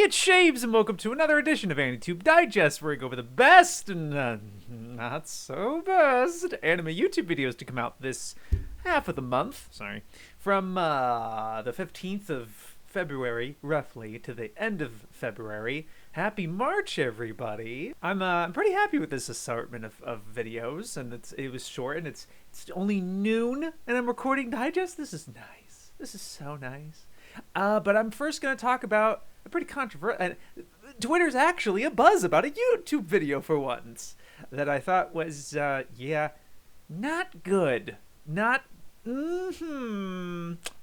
it's Shaves, and welcome to another edition of AniTube Digest, where we go over the best and not so best anime YouTube videos to come out this half of the month. Sorry, from the 15th of February, roughly, to the end of February. Happy March, everybody! I'm pretty happy with this assortment of videos, and it was short, and it's only noon, and I'm recording Digest. This is nice. This is so nice. But I'm first going to talk about a pretty controversial. Twitter's actually a buzz about a YouTube video for once that I thought was, not good. Not,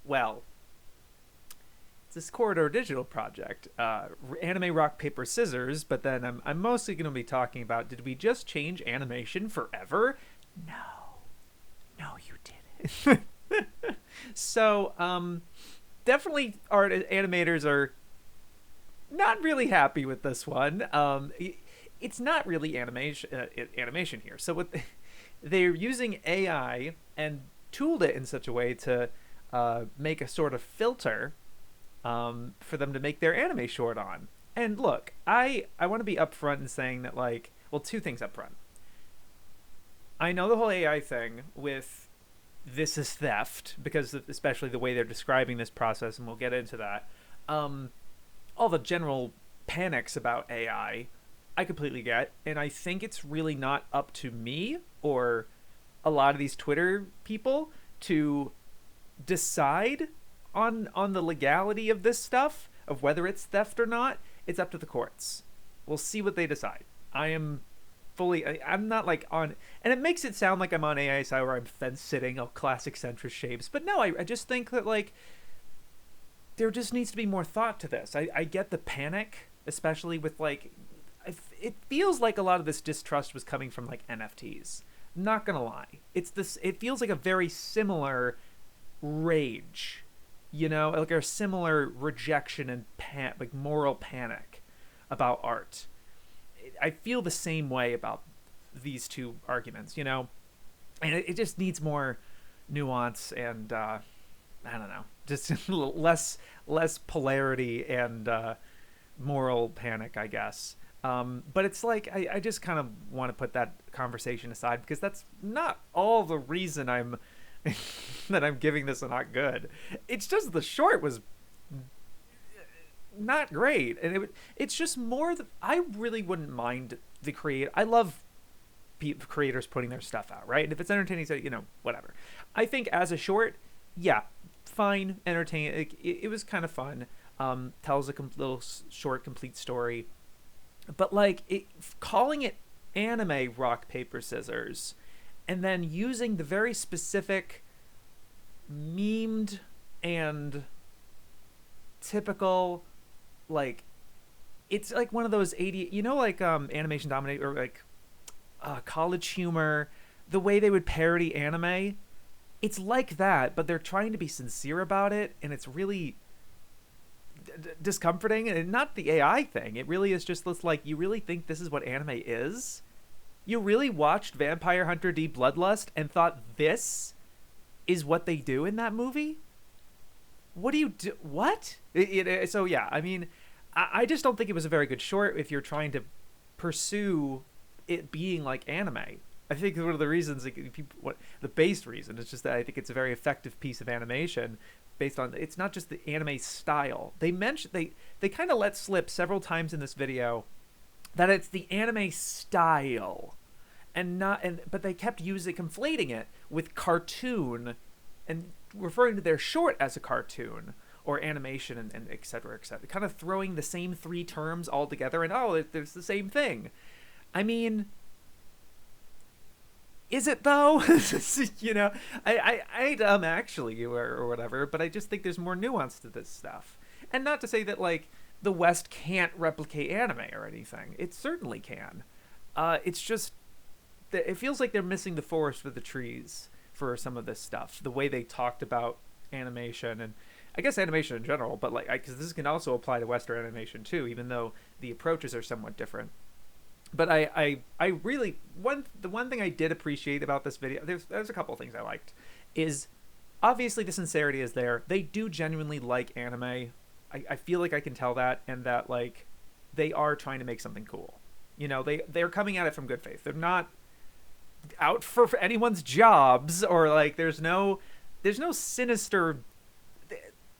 well, it's this Corridor Digital project, anime rock, paper, scissors, but then I'm mostly going to be talking about, did we just change animation forever? No, you didn't. So, definitely animators are not really happy with this one. It's not really animation here. So they're using AI and tooled it in such a way to make a sort of filter for them to make their anime short on. And look, I want to be upfront in saying that, like, well, two things up front. I know the whole AI thing with this is theft, because especially the way they're describing this process, and we'll get into that. All the general panics about AI, I completely get, and I think it's really not up to me or a lot of these Twitter people to decide on the legality of this stuff, of whether it's theft or not. It's up to the courts. We'll see what they decide. I'm not like on, and it makes it sound like I'm on AI side where I'm fence sitting, classic centrist shapes, but no, I just think that, like, there just needs to be more thought to this. I get the panic, especially with, like, it feels like a lot of this distrust was coming from, like, NFTs. Not gonna lie, it feels like a very similar rage, like a similar rejection and like moral panic about art. I feel the same way about these two arguments, and it just needs more nuance and I don't know, just less polarity and moral panic, I guess. But it's like I just kind of want to put that conversation aside, because that's not all the reason I'm that I'm giving this a not good. It's just the short was not great, and it's just more I really wouldn't mind the creator. I love creators putting their stuff out, right? And if it's entertaining, so whatever. I think as a short, yeah, fine, entertaining. It was kind of fun. Tells a little short, complete story, but like calling it anime rock paper scissors, and then using the very specific memed and typical, like, it's like one of those 80, like Animation Dominate, or like College Humor, the way they would parody anime. It's like that, but they're trying to be sincere about it, and it's really discomforting. And not the AI thing, it really is just this, like, you really think this is what anime is? You really watched Vampire Hunter D Bloodlust and thought this is what they do in that movie? What do you do? What? So yeah, I mean, I just don't think it was a very good short if you're trying to pursue it being like anime. I think one of the reasons, the base reason, is just that I think it's a very effective piece of animation based on, it's not just the anime style. They mentioned, they kind of let slip several times in this video that it's the anime style, but they kept conflating it with cartoon and referring to their short as a cartoon or animation and et cetera, kind of throwing the same three terms all together, and there's the same thing. I mean, is it though? I actually, or whatever, but I just think there's more nuance to this stuff. And not to say that, like, the West can't replicate anime or anything. It certainly can. It's just that it feels like they're missing the forest for the trees for some of this stuff. The way they talked about animation, and I guess animation in general, but like, because this can also apply to Western animation too, even though the approaches are somewhat different. But I really, the one thing I did appreciate about this video, there's a couple of things I liked, is obviously the sincerity is there. They do genuinely like anime. I feel like I can tell that, and that like they are trying to make something cool. You know, they're coming at it from good faith. They're not out for anyone's jobs, or like there's no sinister.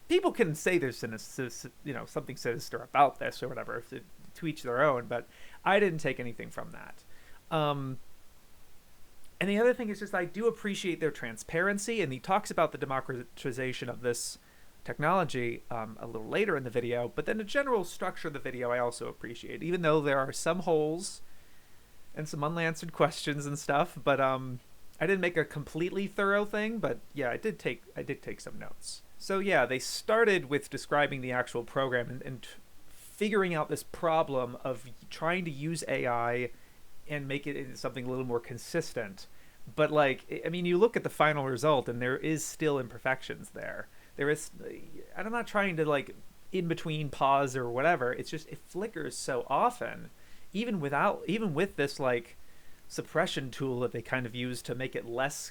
People can say there's sinister, you know, something sinister about this or whatever, to each their own. But I didn't take anything from that. And the other thing is just I do appreciate their transparency, and he talks about the democratization of this technology a little later in the video. But then the general structure of the video I also appreciate, even though there are some holes and some unanswered questions and stuff. But I didn't make a completely thorough thing, but yeah, I did take some notes. So yeah, they started with describing the actual program and figuring out this problem of trying to use AI and make it into something a little more consistent. But like, I mean, you look at the final result and there is still imperfections there. There is, I'm not trying to like in between pause or whatever. It's just, it flickers so often, even with this like suppression tool that they kind of use to make it less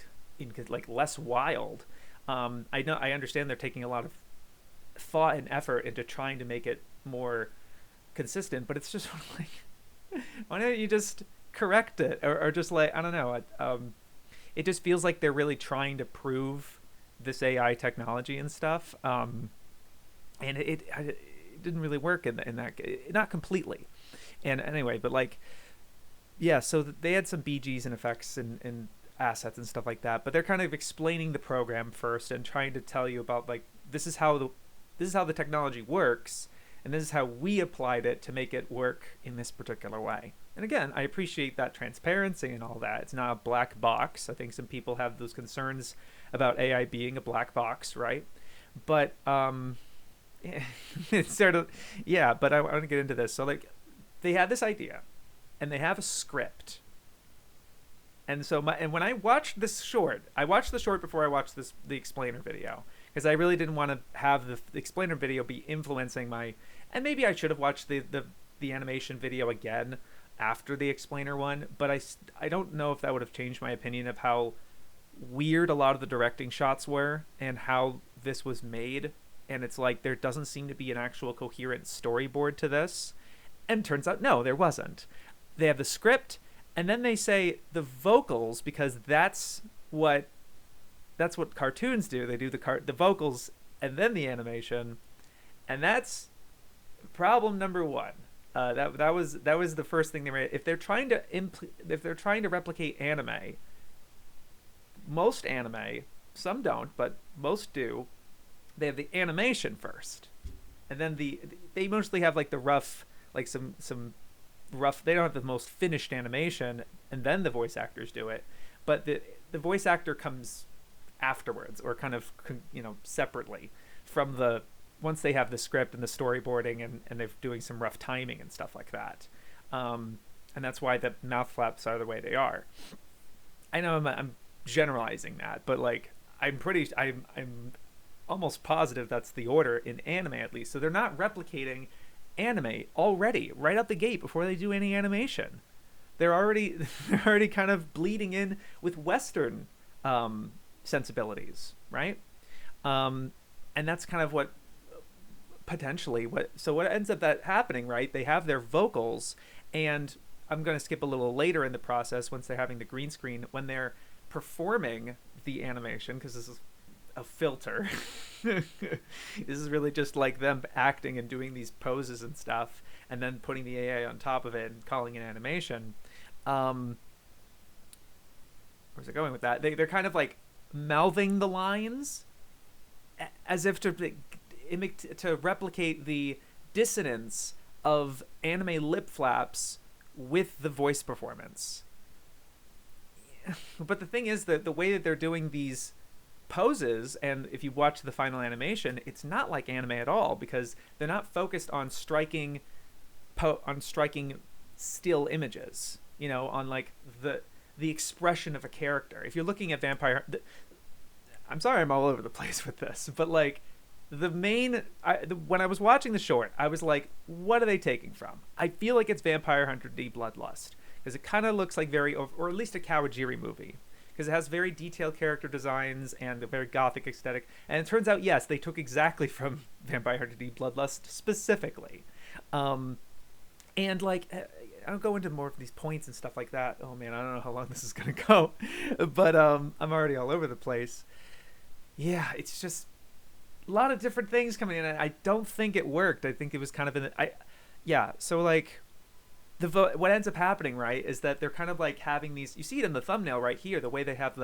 wild. I understand they're taking a lot of thought and effort into trying to make it more consistent, but it's just like, why don't you just correct it, or just like, I don't know, it just feels like they're really trying to prove this AI technology and stuff, and it didn't really work in that, not completely. And anyway, but like, yeah, so they had some BGs and effects and assets and stuff like that, but they're kind of explaining the program first and trying to tell you about like, this is how the technology works, and this is how we applied it to make it work in this particular way. And again, I appreciate that transparency and all that. It's not a black box. I think some people have those concerns about AI being a black box, right? But it's sort of, yeah, but I want to get into this. So like, they had this idea and they have a script. And so when I watched this short, I watched the short before I watched the explainer video, because I really didn't want to have the explainer video be influencing my, and maybe I should have watched the animation video again after the explainer one, but I don't know if that would have changed my opinion of how weird a lot of the directing shots were and how this was made. And it's like, there doesn't seem to be an actual coherent storyboard to this. And turns out, no, there wasn't. They have the script, and then they say the vocals, because that's what cartoons do. They do the vocals and then the animation, and that's problem number one. That was the first thing they made. If they're trying to replicate anime, most anime, some don't, but most do, they have the animation first, and then they mostly have like the rough, like some rough. They don't have the most finished animation, and then the voice actors do it. But the voice actor comes afterwards, or kind of, you know, separately from once they have the script and the storyboarding, and they're doing some rough timing and stuff like that. And that's why the mouth flaps are the way they are. I know I'm generalizing that, but like, I'm almost positive that's the order in anime, at least. So they're not replicating anime already right out the gate before they do any animation. They're already kind of bleeding in with Western sensibilities, right? And that's kind of what ends up happening, right? They have their vocals, and I'm going to skip a little later in the process once they're having the green screen, when they're performing the animation, because this is a filter. This is really just like them acting and doing these poses and stuff, and then putting the AI on top of it and calling it animation. Where's it going with that? They're kind of like mouthing the lines as if to replicate the dissonance of anime lip flaps with the voice performance. But the thing is that the way that they're doing these poses, and if you watch the final animation, it's not like anime at all, because they're not focused on striking still images, you know, on like the expression of a character. If you're looking at I'm sorry I'm all over the place with this, but like, when I was watching the short, I was like, what are they taking from? I feel like it's Vampire Hunter D Bloodlust, because it kind of looks like or at least a Kawajiri movie, because it has very detailed character designs and a very gothic aesthetic. And it turns out, yes, they took exactly from Vampire D Bloodlust specifically. And like, I'll go into more of these points and stuff like that. Oh man, I don't know how long this is gonna go, but I'm already all over the place. Yeah, it's just a lot of different things coming in. I don't think it worked. I think it was kind of yeah. So like, what ends up happening, right, is that they're kind of like having these. You see it in the thumbnail right here, the way they have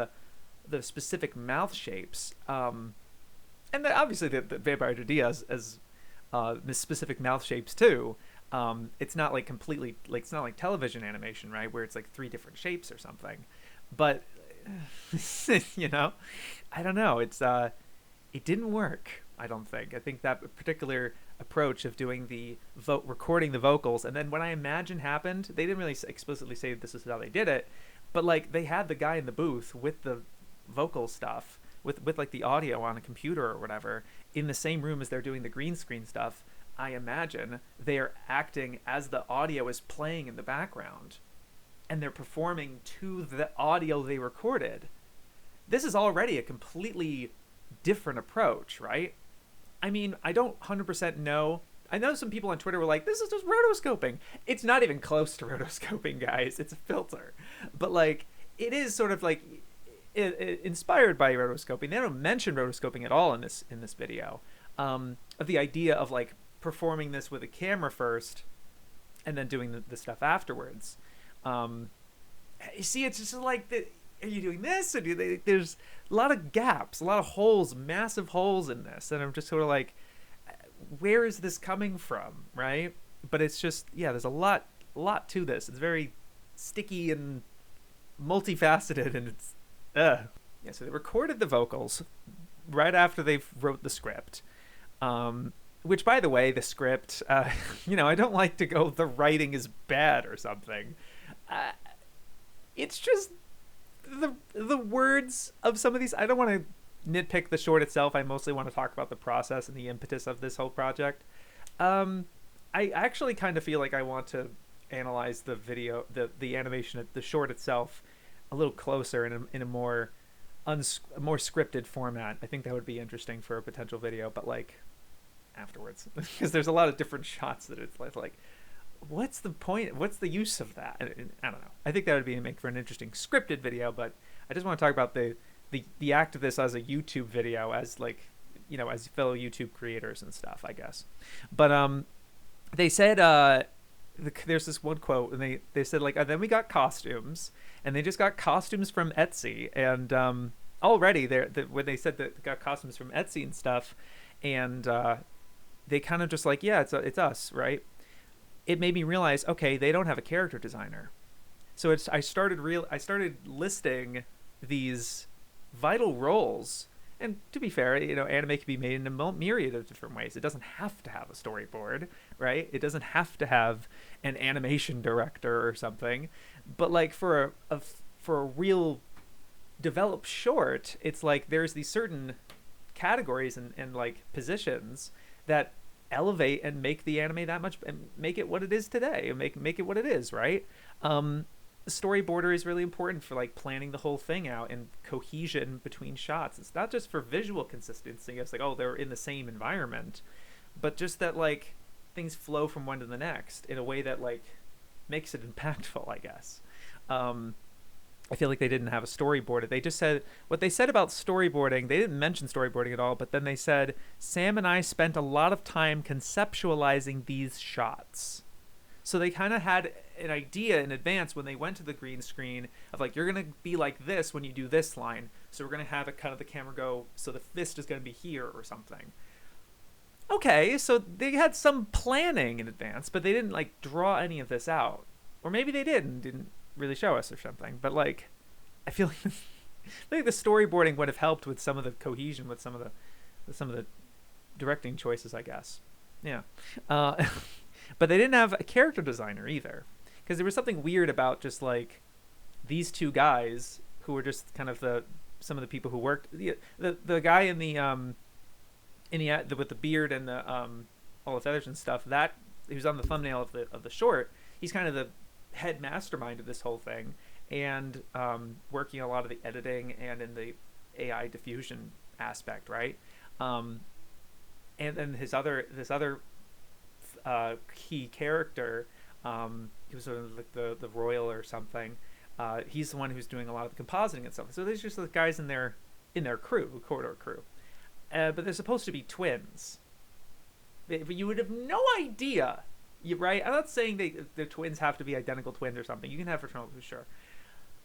the specific mouth shapes, and obviously the Vampire D has specific mouth shapes too. It's not like completely like, it's not like television animation, right, where it's like 3 different shapes or something. But you know, I don't know. It's it didn't work. I don't think. I think that particular approach of doing the recording the vocals, and then what I imagine happened, they didn't really explicitly say this is how they did it, but like they had the guy in the booth with the vocal stuff, with like the audio on a computer or whatever, in the same room as they're doing the green screen stuff. I imagine they're acting as the audio is playing in the background, and they're performing to the audio they recorded. This is already a completely different approach, right? I mean, I don't 100% know. I know some people on Twitter were like, this is just rotoscoping. It's not even close to rotoscoping, guys. It's a filter. But like, it is sort of like inspired by rotoscoping. They don't mention rotoscoping at all in this video. Of the idea of like performing this with a camera first and then doing the stuff afterwards. You see, it's just like, are you doing this? Or there's a lot of gaps, a lot of holes, massive holes in this. And I'm just sort of like, where is this coming from, right? But it's just, yeah, there's a lot to this. It's very sticky and multifaceted, and it's, yeah, so they recorded the vocals right after they wrote the script. Which, by the way, the script, you know, I don't like to go, the writing is bad or something. It's just the words of some of these. I don't want to nitpick the short itself. I mostly want to talk about the process and the impetus of this whole project. I actually kind of feel like I want to analyze the video, the animation, the short itself, a little closer in a more scripted format. I think that would be interesting for a potential video, but like afterwards, because there's a lot of different shots that it's like, what's the point? What's the use of that? I don't know. I think that would make for an interesting scripted video, but I just want to talk about the act of this as a YouTube video, as like, you know, as fellow YouTube creators and stuff, I guess. But they said there's this one quote, and they said like, then we got costumes, and they just got costumes from Etsy, and already when they said that they got costumes from Etsy and stuff, and they kind of just like, yeah, it's us, right? It made me realize, okay, they don't have a character designer. So I started listing these vital roles. And to be fair, you know, anime can be made in a myriad of different ways. It doesn't have to have a storyboard, right? It doesn't have to have an animation director or something. But like for a real developed short, it's like there's these certain categories and like positions that elevate and make the anime that much, and make it what it is today, and make it what it is, right? Storyboarder is really important for like planning the whole thing out and cohesion between shots. It's not just for visual consistency. It's like, oh, they're in the same environment, but just that like things flow from one to the next in a way that like makes it impactful, I guess. I feel like they didn't have a storyboard. They just said what they said about storyboarding. They didn't mention storyboarding at all, but then they said, Sam and I spent a lot of time conceptualizing these shots. So they kind of had an idea in advance when they went to the green screen of like, you're going to be like this when you do this line. So we're going to have it kind of the camera go, so the fist is going to be here or something. Okay, so they had some planning in advance, but they didn't like draw any of this out. Or maybe they didn't really show us or something. But like, I feel like the storyboarding would have helped with some of the cohesion, with some of the directing choices, I guess. Yeah. But they didn't have a character designer either, because there was something weird about just like these two guys who were just kind of some of the people who worked, the guy in the with the beard and the all the feathers and stuff, that he was on the thumbnail of the short. He's kind of the head mastermind of this whole thing, and working a lot of the editing and in the AI diffusion aspect, right? Um, and then this other key character, he was sort of like the royal or something. He's the one who's doing a lot of the compositing and stuff. So there's just the guys in their crew, corridor crew, but they're supposed to be twins. But you would have no idea, right? I'm not saying the twins have to be identical twins or something. You can have fraternal, sure,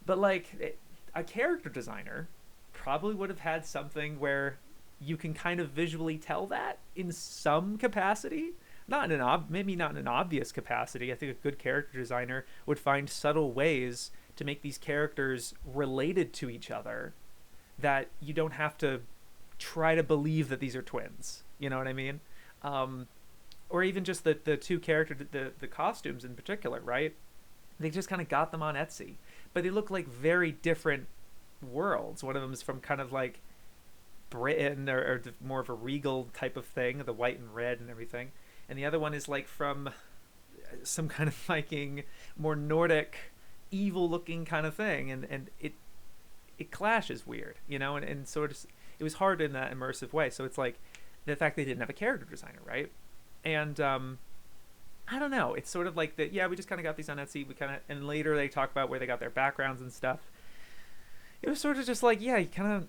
but like a character designer probably would have had something where you can kind of visually tell that in some capacity, not in an maybe not in an obvious capacity. I think a good character designer would find subtle ways to make these characters related to each other that you don't have to try to believe that these are twins. You know what I mean? Um, or even just the two character the costumes in particular, right? They just kind of got them on Etsy, but they look like very different worlds. One of them is from kind of like Britain, or more of a regal type of thing, the white and red and everything, and the other one is like from some kind of Viking, more Nordic, evil looking kind of thing, and it clashes weird, you know, and sort of it was hard in that immersive way. So it's like the fact they didn't have a character designer, right? And I don't know. It's sort of like that. Yeah, we just kind of got these on Etsy. We kind of, and later they talk about where they got their backgrounds and stuff. It was sort of just like, yeah, you kind of,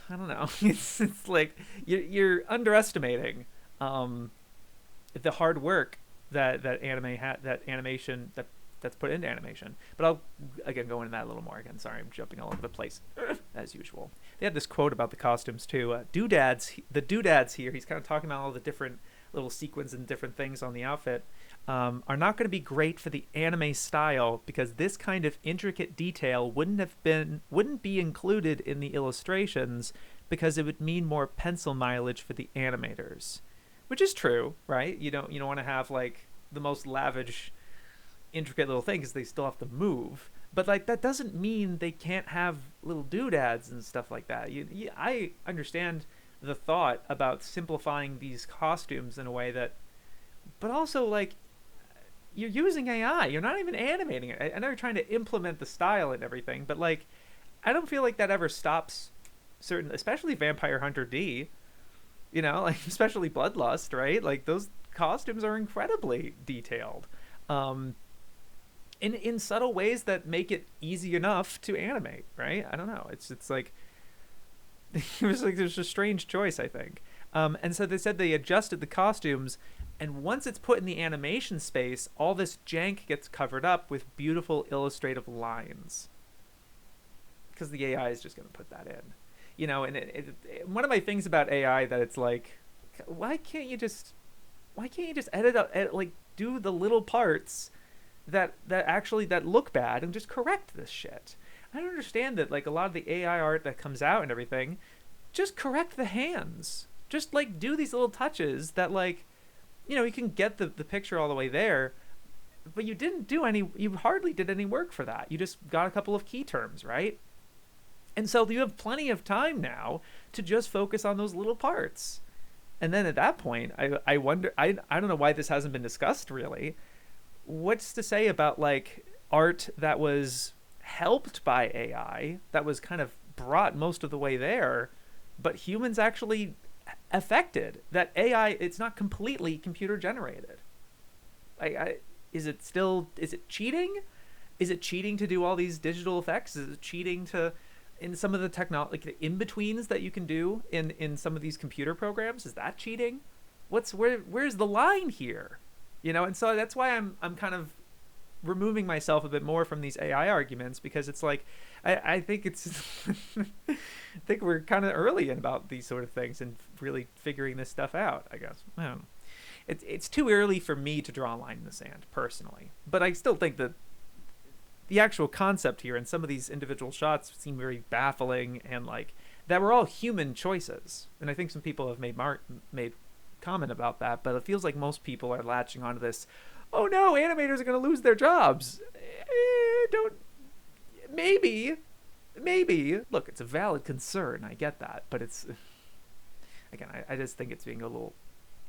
I don't know. It's like you're underestimating the hard work that animation that's put into animation. But I'll again go into that a little more. Again, sorry, I'm jumping all over the place as usual. They had this quote about the costumes too. The doodads here. He's kind of talking about all the different little sequins and different things on the outfit. Are not going to be great for the anime style because this kind of intricate detail wouldn't be included in the illustrations because it would mean more pencil mileage for the animators, which is true, right? You don't want to have like the most lavish, intricate little thing because they still have to move. But like that doesn't mean they can't have little doodads and stuff like that. I understand the thought about simplifying these costumes in a way that, but also like you're using AI. You're not even animating it. I know you're trying to implement the style and everything, but like I don't feel like that ever stops certain, especially Vampire Hunter D. You know, like especially Bloodlust, right? Like those costumes are incredibly detailed, in subtle ways that make it easy enough to animate, right? I don't know. It's like it was like there's a strange choice, I think. And so they said they adjusted the costumes, and once it's put in the animation space, all this jank gets covered up with beautiful illustrative lines. Because the AI is just going to put that in. You know, and one of my things about AI that it's like, why can't you just edit like do the little parts that look bad and just correct this shit? I don't understand that like a lot of the AI art that comes out and everything, just correct the hands. Just like do these little touches that like, you know, you can get the picture all the way there, but you hardly did any work for that. You just got a couple of key terms, right? And so you have plenty of time now to just focus on those little parts. And then at that point, I wonder, I don't know why this hasn't been discussed really. What's to say about like art that was helped by AI, that was kind of brought most of the way there, but humans actually affected? That AI, it's not completely computer generated. Is it cheating? Is it cheating to do all these digital effects? Is it cheating to in some of the technology, like the in-betweens that you can do in some of these computer programs? Is that cheating? Where's the line here? You know, and so that's why I'm kind of removing myself a bit more from these AI arguments, because it's like I think it's I think we're kind of early in about these sort of things and really figuring this stuff out, I guess. I don't know. It's too early for me to draw a line in the sand personally, but I still think that the actual concept here and some of these individual shots seem very baffling, and like that were all human choices. And I think some people have made comment about that, but it feels like most people are latching onto this, oh no, animators are going to lose their jobs. Don't, maybe, look, it's a valid concern, I get that, but it's, again, I just think it's being a little,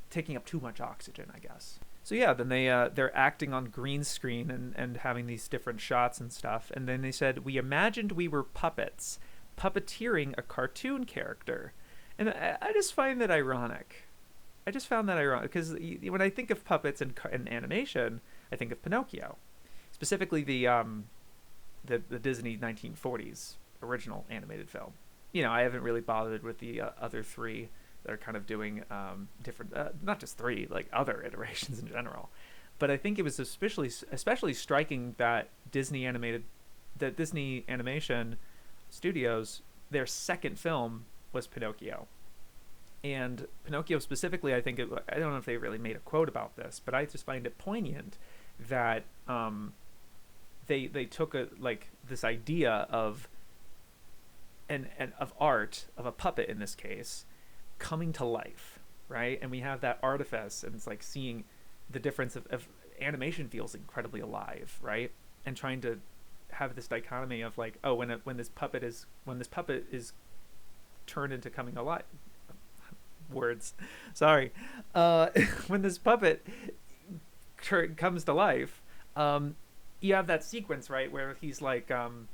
taking up too much oxygen, I guess. So yeah, then they're acting on green screen and having these different shots and stuff. And then they said, we imagined we were puppets, puppeteering a cartoon character. And I just find that ironic. I just found that ironic because when I think of puppets and animation, I think of Pinocchio, specifically the Disney 1940s original animated film. You know, I haven't really bothered with the other three that are kind of doing different, not just three, like other iterations in general. But I think it was especially striking that Disney Animation Studios, their second film was Pinocchio. And Pinocchio specifically, I don't know if they really made a quote about this, but I just find it poignant that they took this idea of of art, of a puppet in this case, coming to life, right? And we have that artifice, and it's like seeing the difference of animation feels incredibly alive, right? And trying to have this dichotomy of like, oh, when this puppet is turned into coming alive. Words, sorry. When this puppet comes to life, you have that sequence, right, where he's like on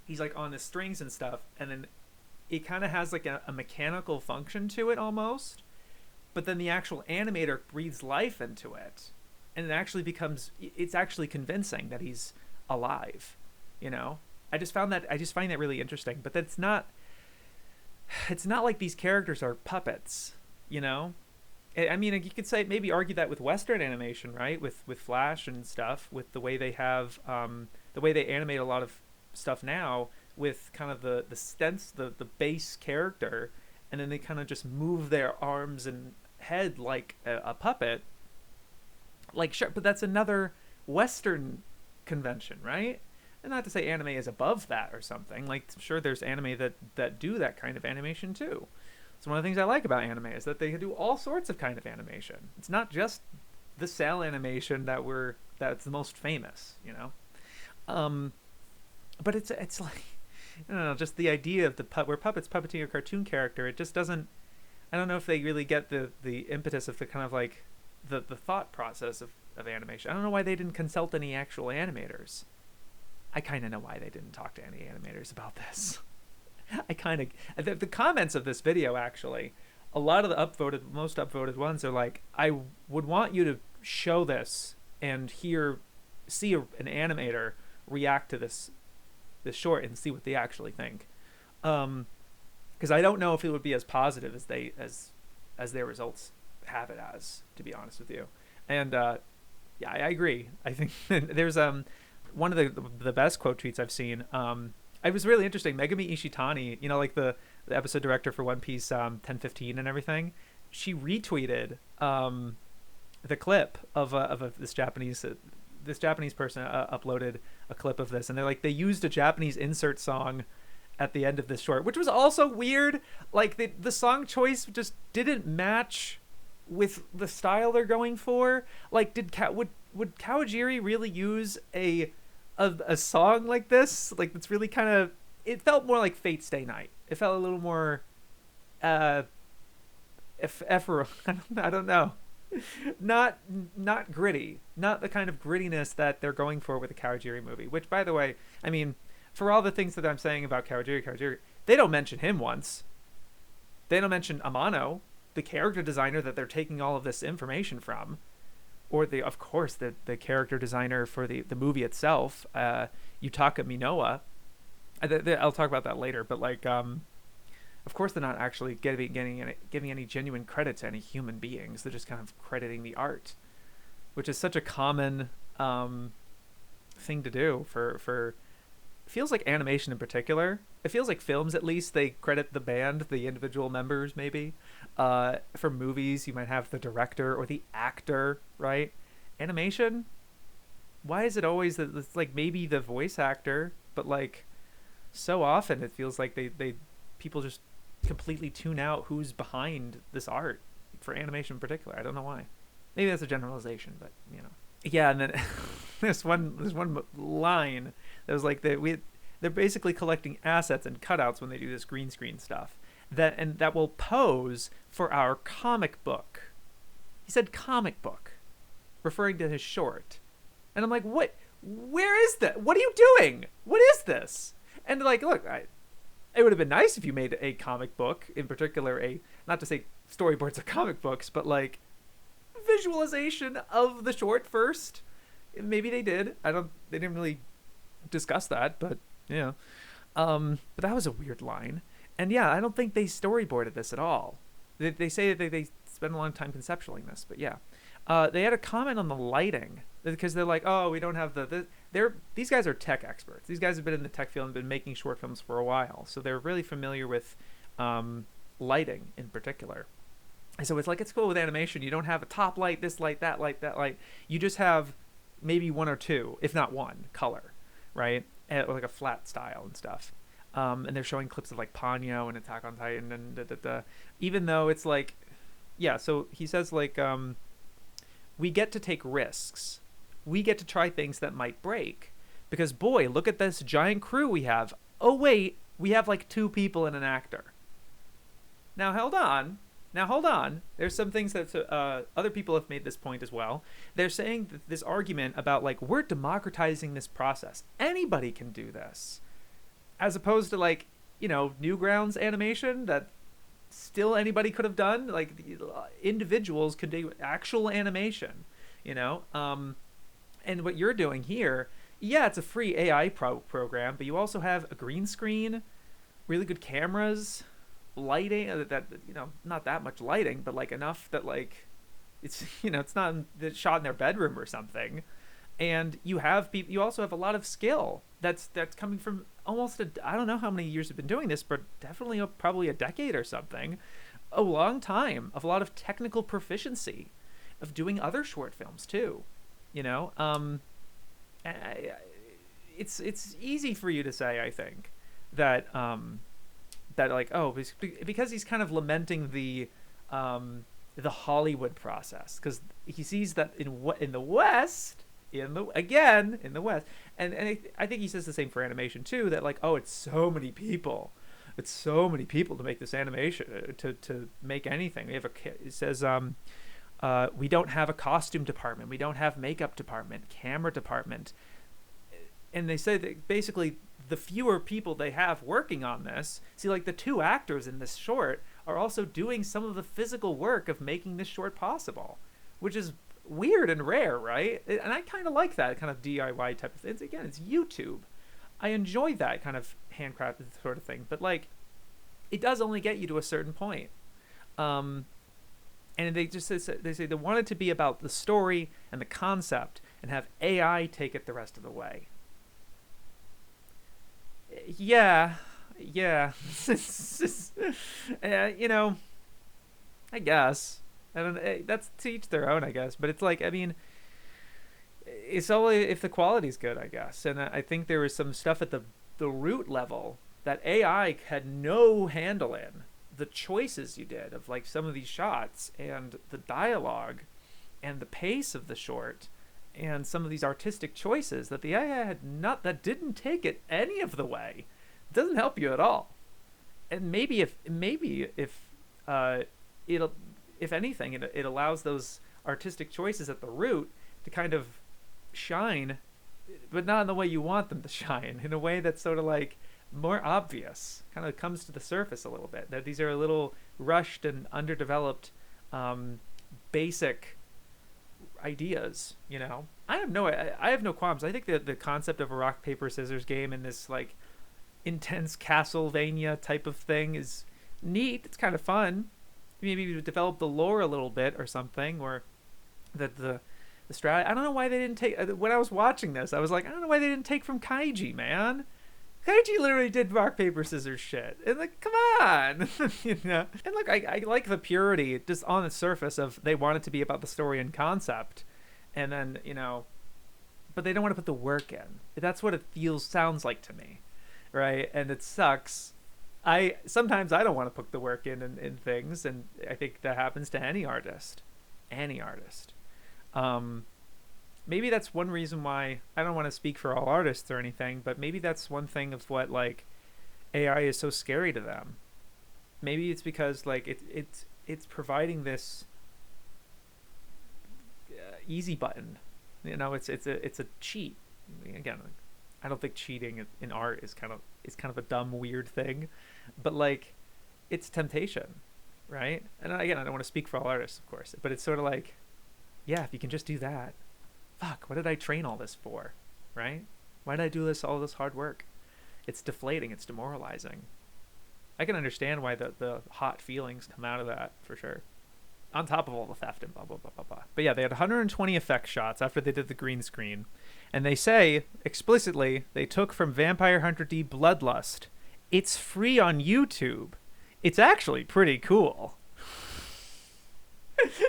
the strings and stuff, and then it kind of has like a mechanical function to it almost, but then the actual animator breathes life into it, and it's actually convincing that he's alive. You know, I just find that really interesting. But it's not like these characters are puppets, you know. I mean, you could maybe argue that with Western animation, right? With Flash and stuff, with the way they have the way they animate a lot of stuff now, with kind of the base character, and then they kind of just move their arms and head like a puppet. Like, sure, but that's another Western convention, right? And not to say anime is above that or something. Like, sure, there's anime that do that kind of animation too. So one of the things I like about anime is that they do all sorts of kind of animation. It's not just the cell animation that's the most famous, you know. But it's like, I don't know, just the idea of where puppets puppeting a cartoon character. It just doesn't. I don't know if they really get the impetus of the kind of like the thought process of animation. I don't know why they didn't consult any actual animators. I kind of know why they didn't talk to any animators about this. The comments of this video, actually, a lot of the most upvoted ones are like, I would want you to show this and see an animator react to this short and see what they actually think. Because I don't know if it would be as positive as their results have it as, to be honest with you. And yeah, I agree. I think there's one of the best quote tweets I've seen. It was really interesting. Megumi Ishitani, you know, like the episode director for One Piece 1015 and everything, she retweeted the clip of this Japanese person uploaded a clip of this, and they used a Japanese insert song at the end of this short, which was also weird. Like the song choice just didn't match with the style they're going for. Like, would Kawajiri really use a song like this? Like, it's really kind of, it felt more like Fate Stay Night. It felt a little more ephemeral. I don't know. Not gritty. Not the kind of grittiness that they're going for with a Kawajiri movie. Which, by the way, I mean, for all the things that I'm saying about Kawajiri, they don't mention him once. They don't mention Amano, the character designer that they're taking all of this information from. Or of course the character designer for the movie itself, Yutaka Minoa. I'll talk about that later, but like, of course they're not actually giving any genuine credit to any human beings. They're just kind of crediting the art, which is such a common thing to do for it feels like animation in particular. It feels like films, at least, they credit the band, the individual members, maybe. For movies, you might have the director or the actor, right? Animation, why is it always that it's like maybe the voice actor, but like so often it feels like people just completely tune out who's behind this art for animation in particular. I don't know why. Maybe that's a generalization, but you know. Yeah, and then there's one line that was like they're basically collecting assets and cutouts when they do this green screen stuff that will pose for our comic book. He said comic book. referring to his short. And I'm like, what? Where is that? What are you doing? What is this? And like, look, it would have been nice if you made a comic book, in particular, not to say storyboards of comic books, but like visualization of the short first. Maybe they did. They didn't really discuss that, but yeah. But that was a weird line. And yeah, I don't think they storyboarded this at all. They say that they spend a long time conceptualizing this, but yeah. They had a comment on the lighting because they're like, oh, we don't have these guys are tech experts. These guys have been in the tech field and been making short films for a while, so they're really familiar with lighting in particular. And so it's cool with animation. You don't have a top light, this light, that light, that light. You just have maybe one or two, if not one, color, right? And like a flat style and stuff. And they're showing clips of like Ponyo and Attack on Titan and even though it's like, yeah. So he says like, we get to take risks. We get to try things that might break. Because boy, look at this giant crew we have. Oh wait, we have like 2 people and an actor. Now hold on. There's some things that other people have made this point as well. They're saying that this argument about like, we're democratizing this process. Anybody can do this. As opposed to like, Newgrounds animation that still anybody could have done. Like individuals could do actual animation, and what you're doing here, yeah, it's a free AI program, but you also have a green screen, really good cameras, lighting that not that much lighting, but like enough that like it's it's not shot in their bedroom or something. And you also have a lot of skill that's coming from almost I don't know how many years have been doing this, but definitely probably a decade or something, a long time of a lot of technical proficiency of doing other short films too. It's easy for you to say, I think, that that like, oh, because he's kind of lamenting the Hollywood process, because he sees that in the West. In the West, and I think he says the same for animation too. That like, oh, it's so many people to make this animation, to make anything. It says we don't have a costume department, we don't have makeup department, camera department, and they say that basically the fewer people they have working on this. See, like the 2 actors in this short are also doing some of the physical work of making this short possible, which is weird and rare, right? And I kind of like that kind of DIY type of thing. Again, it's YouTube. I enjoy that kind of handcrafted sort of thing, but like, it does only get you to a certain point. And they say they want it to be about the story and the concept, and have AI take it the rest of the way. Yeah. I guess. I don't. That's to each their own, I guess. But it's like, I mean, it's only if the quality's good, I guess. And I think there was some stuff at the root level that AI had no handle in. The choices you did of like some of these shots, and the dialogue, and the pace of the short, and some of these artistic choices that the AI that didn't take it any of the way. It doesn't help you at all. And maybe if if anything, it allows those artistic choices at the root to kind of shine, but not in the way you want them to shine, in a way that's sort of like more obvious, kind of comes to the surface a little bit, that these are a little rushed and underdeveloped basic ideas. I have no qualms. I think that the concept of a rock paper scissors game in this like intense Castlevania type of thing is neat. It's kind of fun. Maybe develop the lore a little bit or something, or that the strat. I don't know why they didn't take. When I was watching this, I was like, I don't know why they didn't take from Kaiji, man. Kaiji literally did rock paper scissors shit, and like, come on. And look, I like the purity just on the surface of they want it to be about the story and concept, and then but they don't want to put the work in. That's what it sounds like to me, right? And it sucks. Sometimes I don't want to put the work in things, and I think that happens to any artist. Maybe that's one reason why I don't want to speak for all artists or anything, but maybe that's one thing of what like AI is so scary to them. Maybe it's because like it's providing this easy button. You know, it's a cheat. Again, I don't think cheating in art is kind of a dumb weird thing, but like it's temptation, right? And again, I don't want to speak for all artists, of course, but it's sort of like, yeah, if you can just do that, fuck, what did I train all this for, right? Why did I do all this hard work? It's deflating, it's demoralizing. I can understand why the hot feelings come out of that, for sure. On top of all the theft and blah, blah, blah, blah, blah. But yeah, they had 120 effect shots after they did the green screen. And they say, explicitly, they took from Vampire Hunter D Bloodlust. It's free on YouTube. It's actually pretty cool.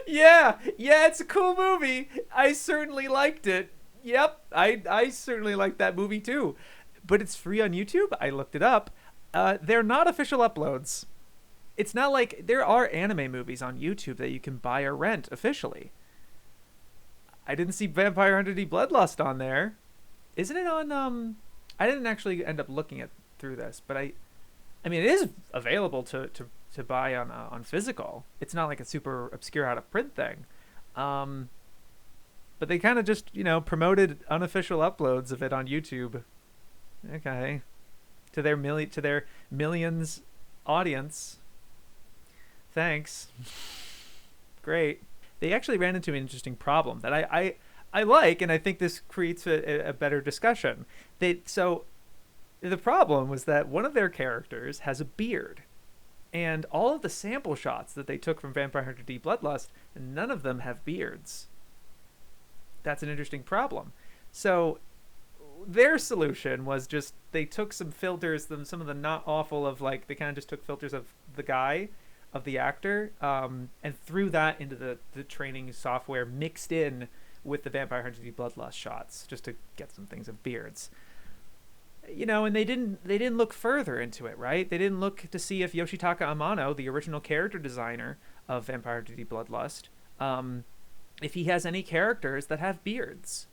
yeah, it's a cool movie. I certainly liked it. Yep, I certainly liked that movie too. But it's free on YouTube. I looked it up. They're not official uploads. It's not like there are anime movies on YouTube that you can buy or rent officially. I didn't see Vampire Hunter D Bloodlust on there. Isn't it on I didn't actually end up looking through this, but I mean it is available to buy on physical. It's not like a super obscure out of print thing. But they kind of just, promoted unofficial uploads of it on YouTube. Okay. To their millions audience. Thanks. Great. They actually ran into an interesting problem that I like, and I think this creates a better discussion. So the problem was that one of their characters has a beard, and all of the sample shots that they took from Vampire Hunter D Bloodlust, none of them have beards. That's an interesting problem. So their solution was just they took some filters, some of the not awful of like, they kind of just took filters of the guy, of the actor, and threw that into the training software mixed in with the Vampire Hunter D Bloodlust shots just to get some things of beards. And they didn't look further into it, right? They didn't look to see if Yoshitaka Amano, the original character designer of Vampire Hunter D Bloodlust, if he has any characters that have beards.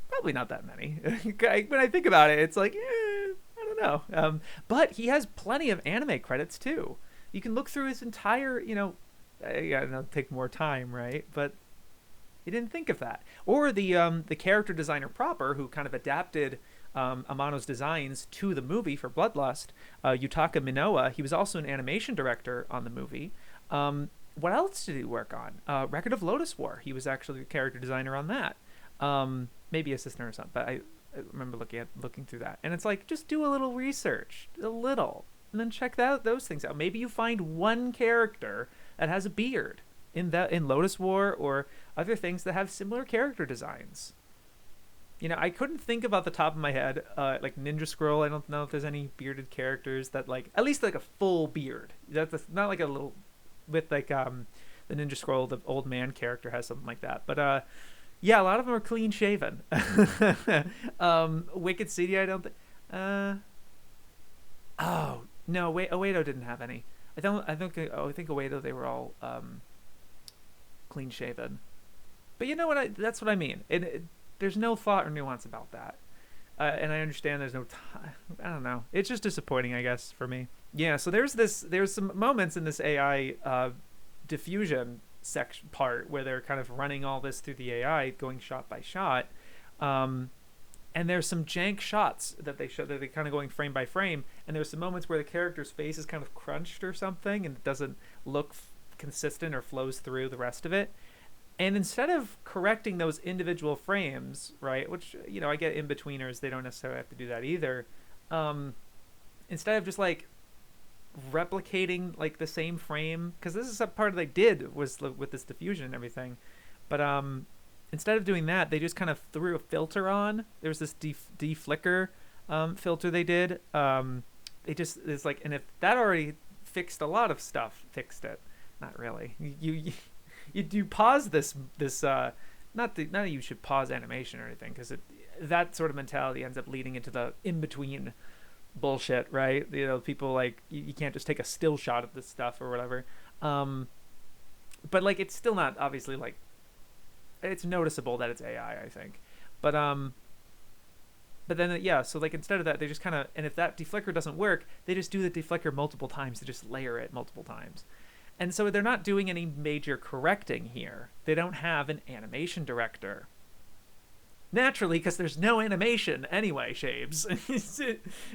Probably not that many. When I think about it, it's like, I don't know. But he has plenty of anime credits too. You can look through his entire, it'll take more time, right? But he didn't think of that. Or the character designer proper, who kind of adapted Amano's designs to the movie for Bloodlust, Yutaka Minoa. He was also an animation director on the movie. What else did he work on? Record of Lotus War. He was actually the character designer on that. Maybe assistant or something. But I remember looking through that, and it's like, just do a little research, and then check those things out. Maybe you find one character that has a beard in Lotus War or other things that have similar character designs. I couldn't think about the top of my head, like Ninja Scroll. I don't know if there's any bearded characters that like at least like a full beard. That's not like a little with like the Ninja Scroll. The old man character has something like that, but yeah, a lot of them are clean shaven. Wicked City, I don't think. Oh no, wait, Oedo didn't have any. I think Oedo, they were all clean shaven. But you know what? That's what I mean. There's no thought or nuance about that. And I understand there's no time. I don't know. It's just disappointing, I guess, for me. Yeah. So there's some moments in this AI diffusion section part where they're kind of running all this through the AI, going shot by shot, and there's some jank shots that they show that they're kind of going frame by frame, and there's some moments where the character's face is kind of crunched or something and it doesn't look consistent or flows through the rest of it. And instead of correcting those individual frames, right, which I get in-betweeners, they don't necessarily have to do that either, instead of just like replicating like the same frame, because this is a part they did was with this diffusion and everything, but instead of doing that, they just kind of threw a filter on. There was this deflicker filter they did. It's like, and if that already fixed a lot of stuff, fixed it, not really. You pause this not that you should pause animation or anything, because that sort of mentality ends up leading into the in-between bullshit, right? People like you can't just take a still shot of this stuff or whatever, but like it's still not obviously like it's noticeable that it's AI, I think, but then yeah, so like instead of that, they just kind of, and if that deflicker doesn't work, they just do the deflicker multiple times to just layer it multiple times, And so they're not doing any major correcting here. They don't have an animation director. Naturally, because there's no animation anyway, Shabes.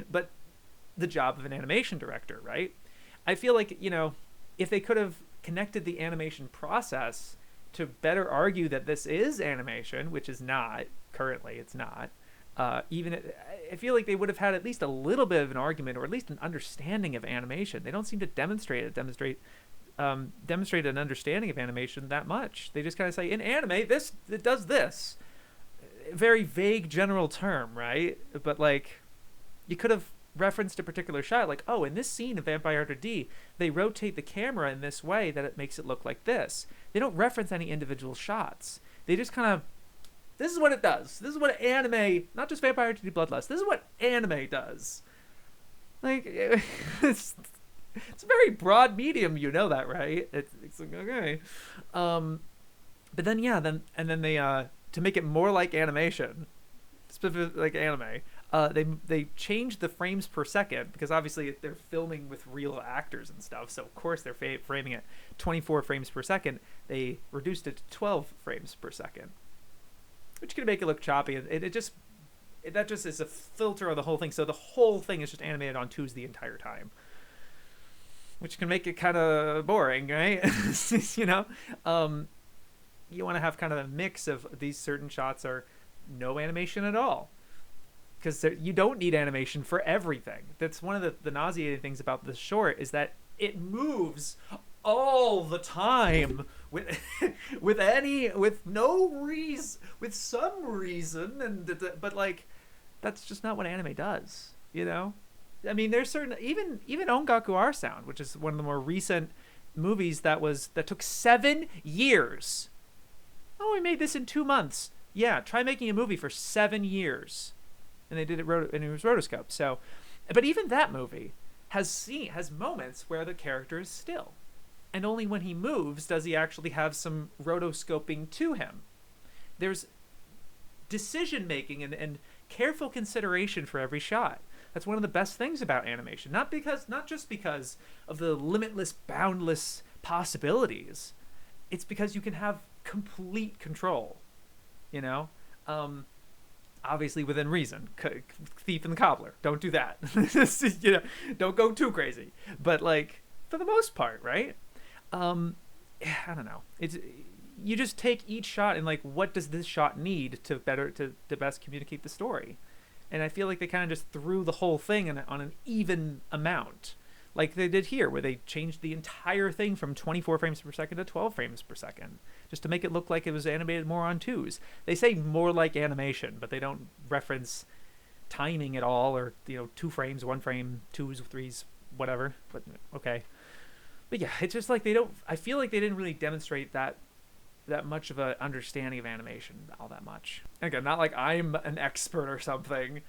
But the job of an animation director, right? I feel like, if they could have connected the animation process to better argue that this is animation, which is not, currently it's not, I feel like they would have had at least a little bit of an argument, or at least an understanding of animation. They don't seem to demonstrate an understanding of animation that much. They just kind of say, in anime, it does this. Very vague general term, right? But like, you could have referenced a particular shot, like, oh, in this scene of Vampire Hunter D, they rotate the camera in this way that it makes it look like this. They don't reference any individual shots. They just kind of, this is what it does. This is what anime, not just Vampire Hunter D Bloodlust, this is what anime does. Like, it's a very broad medium, you know that, right? It's like, okay. But then, then they, to make it more like animation, specifically like anime, they changed the frames per second, because obviously they're filming with real actors and stuff, so of course they're framing it 24 frames per second. They reduced it to 12 frames per second, which can make it look choppy. That just is a filter of the whole thing, so the whole thing is just animated on twos the entire time, which can make it kind of boring, right? You want to have kind of a mix of these certain shots are no animation at all, because you don't need animation for everything. That's one of the nauseating things about this short, is that it moves all the time with some reason, but like, that's just not what anime does, I mean, there's certain, even Ongaku R Sound, which is one of the more recent movies that took 7 years. Oh, we made this in 2 months. Yeah, try making a movie for 7 years. And they did it, and it was rotoscope. So, but even that movie has moments where the character is still, and only when he moves does he actually have some rotoscoping to him. There's decision making and careful consideration for every shot. That's one of the best things about animation. Not just because of the limitless, boundless possibilities. It's because you can have complete control, obviously within reason. Thief and the Cobbler, don't do that. Don't go too crazy, but like, for the most part, right? I don't know, you just take each shot and like, what does this shot need to best communicate the story? And I feel like they kind of just threw the whole thing on an even amount, like they did here, where they changed the entire thing from 24 frames per second to 12 frames per second, just to make it look like it was animated more on twos. They say more like animation, but they don't reference timing at all, or 2 frames, 1 frame, 2s, 3s, whatever. But okay. But yeah, it's just like I feel like they didn't really demonstrate that much of a understanding of animation all that much. Again, not like I'm an expert or something.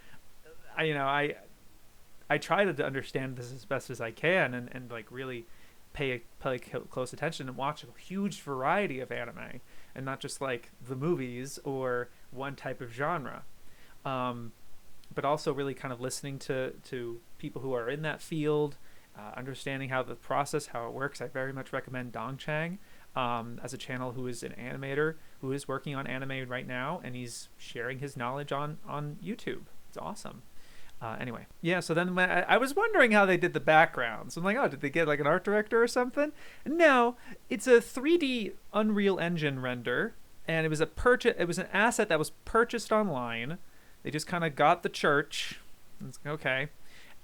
I try to understand this as best as I can, and like really pay close attention and watch a huge variety of anime, and not just like the movies or one type of genre, but also really kind of listening to people who are in that field, understanding how it works. I very much recommend Dong Chang as a channel, who is an animator who is working on anime right now, and he's sharing his knowledge on YouTube. It's awesome. Anyway, yeah, so then when I was wondering how they did the backgrounds. I'm like, oh, did they get like an art director or something? No, it's a 3D Unreal Engine render, and it was an asset that was purchased online. They just kind of got the church. It's okay.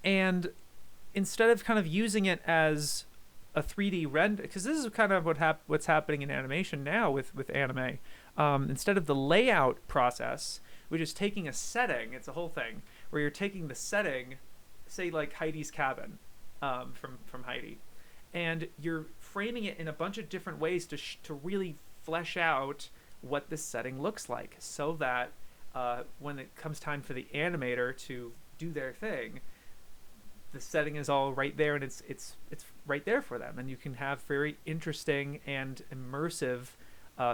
And instead of kind of using it as a 3D render, because this is kind of what's happening in animation now with anime, instead of the layout process, which is taking a setting, it's a whole thing, where you're taking the setting, say like Heidi's cabin, from Heidi, and you're framing it in a bunch of different ways to really flesh out what this setting looks like, so that when it comes time for the animator to do their thing, the setting is all right there, and it's right there for them, and you can have very interesting and immersive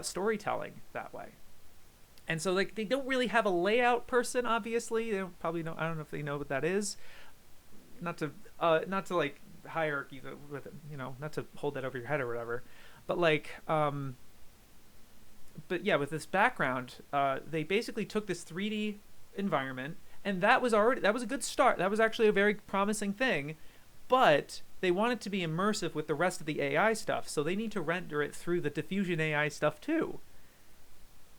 storytelling that way. And so like, they don't really have a layout person, obviously. They don't probably know. I don't know if they know what that is. Not to like hierarchy with, not to hold that over your head or whatever, but like but yeah, with this background, they basically took this 3D environment, and that was a good start. That was actually a very promising thing, but they want it to be immersive with the rest of the AI stuff, so they need to render it through the diffusion AI stuff too,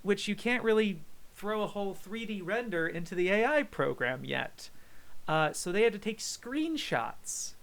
which you can't really throw a whole 3D render into the AI program yet. So they had to take screenshots.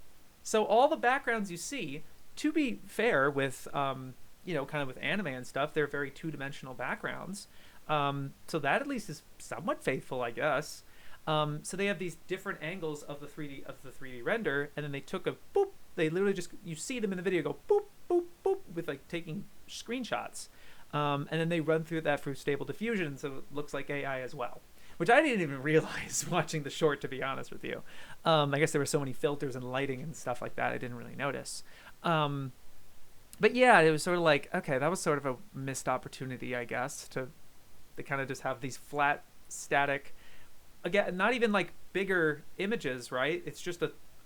So all the backgrounds you see, to be fair with kind of with anime and stuff, they're very two-dimensional backgrounds. So that at least is somewhat faithful, I guess. So they have these different angles of the 3D render, and then they took a boop. They literally just, you see them in the video go boop boop boop with like taking screenshots, and then they run through that through Stable Diffusion, so it looks like AI as well. Which I didn't even realize watching the short, to be honest with you. I guess there were so many filters and lighting and stuff like that, I didn't really notice. But yeah, it was sort of like, okay, that was sort of a missed opportunity, I guess, to kind of just have these flat, static, again, not even like bigger images, right? It's just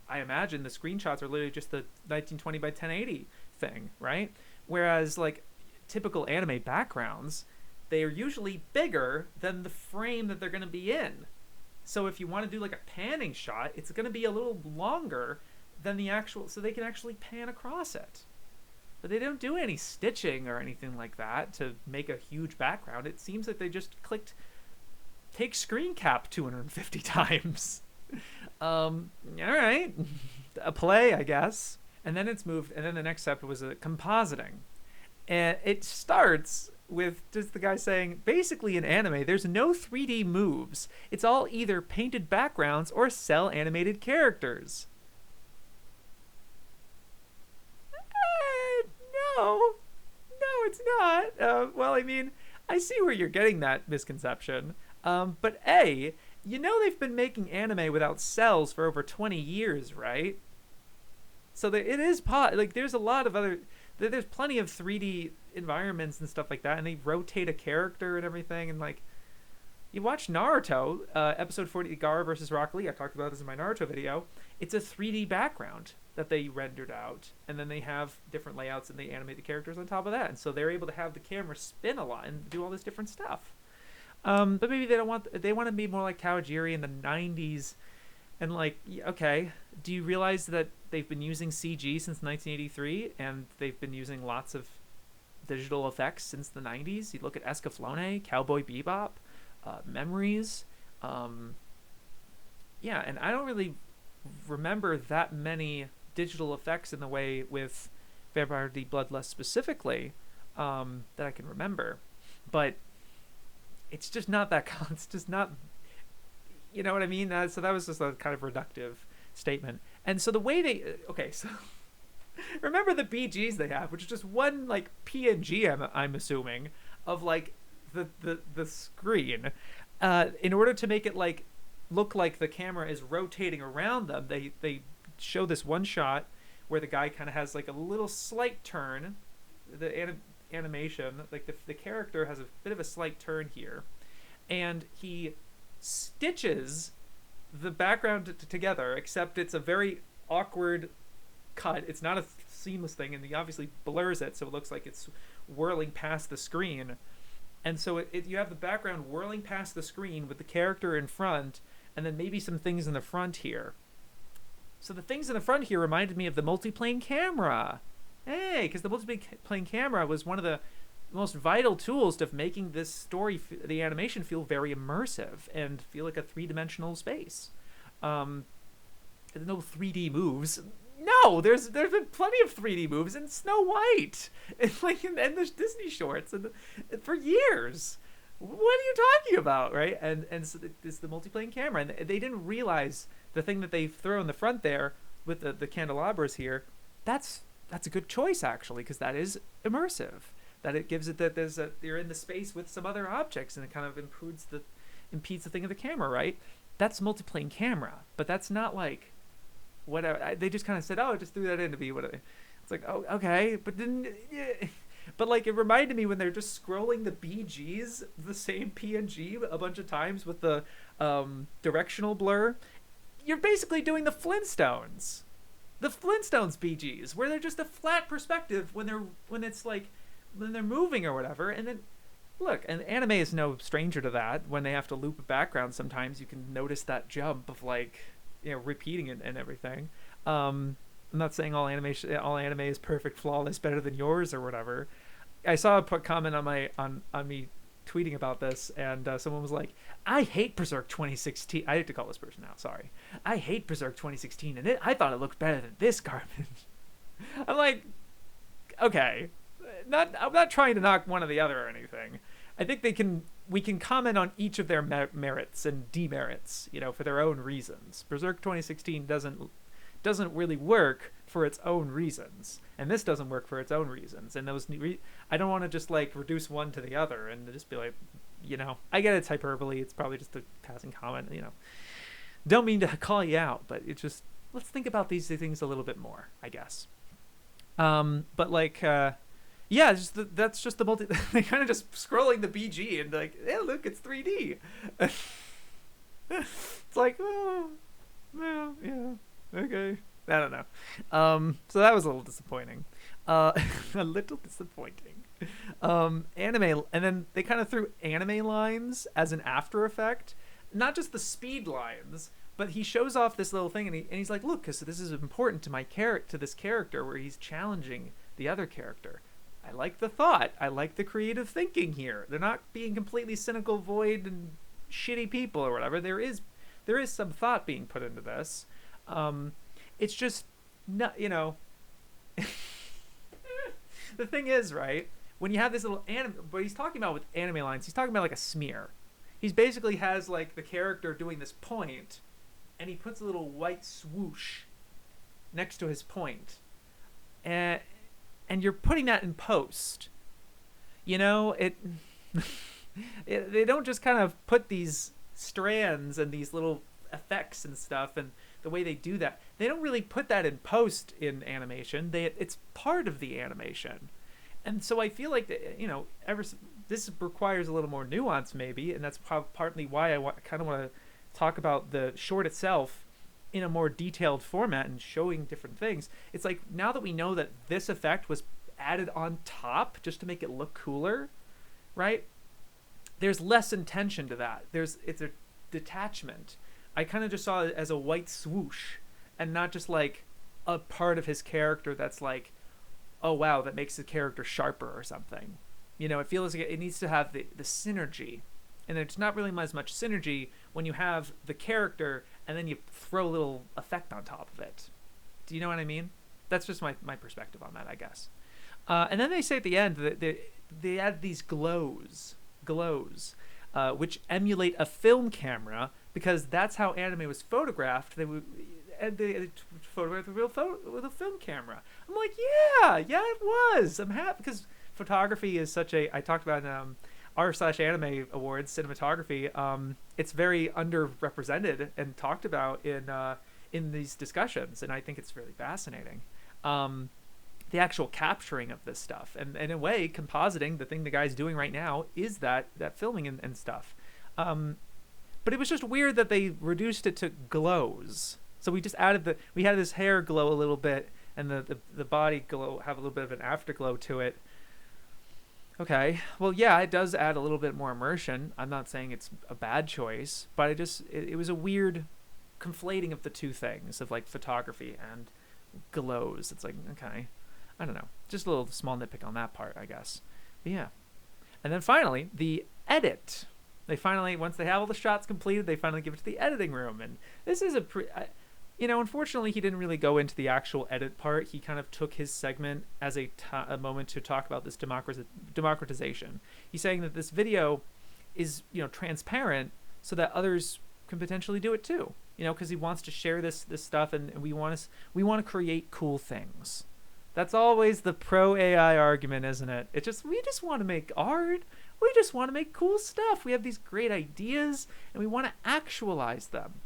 I imagine the screenshots are literally just the 1920 by 1080 thing, right? Whereas like typical anime backgrounds, they are usually bigger than the frame that they're going to be in. So if you want to do like a panning shot, it's going to be a little longer than the actual, so they can actually pan across it. But they don't do any stitching or anything like that to make a huge background. It seems like they just clicked take screen cap 250 times. All right, a play, I guess. And then it's moved, and then the next step was compositing. And it starts with just the guy saying, basically in anime, there's no 3D moves. It's all either painted backgrounds or cell animated characters. No, it's not. Well, I mean, I see where you're getting that misconception. But A, they've been making anime without cells for over 20 years, right? So it is like there's a lot of there's plenty of 3D environments and stuff like that, and they rotate a character and everything, and like you watch Naruto, episode 40, Gaara versus Rock Lee. I talked about this in my Naruto video. It's a 3D background that they rendered out, and then they have different layouts and they animate the characters on top of that, and so they're able to have the camera spin a lot and do all this different stuff. But maybe they want to be more like Kawajiri in the 90s, and like, okay, do you realize that they've been using CG since 1983, and they've been using lots of digital effects since the 90s? You look at Escaflowne, Cowboy Bebop, Memories, yeah, and I don't really remember that many digital effects in the way with Vampire the Bloodlust specifically, that I can remember, but it's just not that. It's just not. You know what I mean? So that was just a kind of reductive statement. And so the way so remember the BGs they have, which is just one like PNG, I'm assuming, of like the screen, in order to make it like look like the camera is rotating around them. They show this one shot where the guy kind of has like a little slight turn. The animation, like the character has a bit of a slight turn here, and he stitches the background together, except it's a very awkward cut. It's not a seamless thing, and he obviously blurs it so it looks like it's whirling past the screen. And so you have the background whirling past the screen with the character in front, and then maybe some things in the front here. So the things in the front here reminded me of the multiplane camera. Hey, because the multiplane camera was one of the most vital tools to making this story, the animation, feel very immersive and feel like a three-dimensional space. No 3D moves. No, there's been plenty of 3D moves in Snow White and like and the Disney shorts and for years. What are you talking about, right? And so it's the multiplane camera, and they didn't realize the thing that they throw in the front there with the candelabras here. That's a good choice, actually, because that is immersive. That it gives it that you're in the space with some other objects, and it kind of impedes the thing of the camera, right? That's multiplane camera, but that's not like whatever. They just kind of said, oh, just threw that in to be whatever. It's like, oh, okay, but then, yeah. But like it reminded me when they're just scrolling the BGs, the same PNG a bunch of times with the directional blur. You're basically doing the Flintstones. The Flintstones BGs, where they're just a flat perspective when it's like when they're moving or whatever, and then look, and anime is no stranger to that. When they have to loop a background, sometimes you can notice that jump of like, repeating it and everything. I'm not saying all anime is perfect, flawless, better than yours or whatever. I saw a comment on me tweeting about this, and someone was like, I hate Berserk 2016. I hate to call this person out, sorry. I hate Berserk 2016, and I thought it looked better than this garbage. I'm like, okay, I'm not trying to knock one or the other or anything. I think we can comment on each of their merits and demerits, for their own reasons. Berserk 2016 doesn't really work for its own reasons, and this doesn't work for its own reasons. And I don't want to just like reduce one to the other and just be like, I get it's hyperbole. It's probably just a passing comment. Don't mean to call you out, but it's just, let's think about these things a little bit more, I guess. But like, yeah, that's just the multi. They kind of just scrolling the BG and like, hey, look, it's 3D. It's like, oh, well, yeah, okay. I don't know. So that was a little disappointing. A little disappointing. Anime, and then they kind of threw anime lines as an after effect, not just the speed lines, but he shows off this little thing, and he's like, look, because this is important to this character where he's challenging the other character. I like the thought. I like the creative thinking here. They're not being completely cynical, void, and shitty people or whatever. There is some thought being put into this. It's just not, the thing is, right, when you have this little what he's talking about with anime lines, he's talking about like a smear. He's basically has like the character doing this point, and he puts a little white swoosh next to his point, and you're putting that in post. They don't just kind of put these strands and these little effects and stuff, and the way they do that, they don't really put that in post in animation. It's part of the animation. And so I feel like this requires a little more nuance maybe, and that's partly why I kind of want to talk about the short itself in a more detailed format and showing different things. It's like, now that we know that this effect was added on top just to make it look cooler, right? There's less intention to that. It's a detachment. I kind of just saw it as a white swoosh, and not just like a part of his character that's like, oh wow, that makes the character sharper or something. It feels like it needs to have the synergy, and there's not really as much synergy when you have the character and then you throw a little effect on top of it. Do you know what I mean? That's just my perspective on that, I guess. And then they say at the end that they add these glows, which emulate a film camera, because that's how anime was photographed. They photographed with a film camera. I'm like, yeah, it was. I'm happy, because photography is such a. I talked about r/anime awards, cinematography. It's very underrepresented and talked about in these discussions, and I think it's really fascinating. The actual capturing of this stuff, and in a way, compositing, the thing the guy's doing right now, is that filming and stuff. But it was just weird that they reduced it to glows. So we just added we had his hair glow a little bit, and the body glow, have a little bit of an afterglow to it. Okay, well, yeah, it does add a little bit more immersion. I'm not saying it's a bad choice, but it was a weird conflating of the two things, of like photography and glows. It's like, okay, I don't know, just a little small nitpick on that part, I guess. But yeah. And then finally, the edit. They finally, once they have all the shots completed, they finally give it to the editing room. And this is unfortunately, he didn't really go into the actual edit part. He kind of took his segment as a moment to talk about this democratization. He's saying that this video is, transparent, so that others can potentially do it too. Because he wants to share this stuff, and we want to create cool things. That's always the pro AI argument, isn't it? We just want to make art. We just want to make cool stuff. We have these great ideas, and we want to actualize them.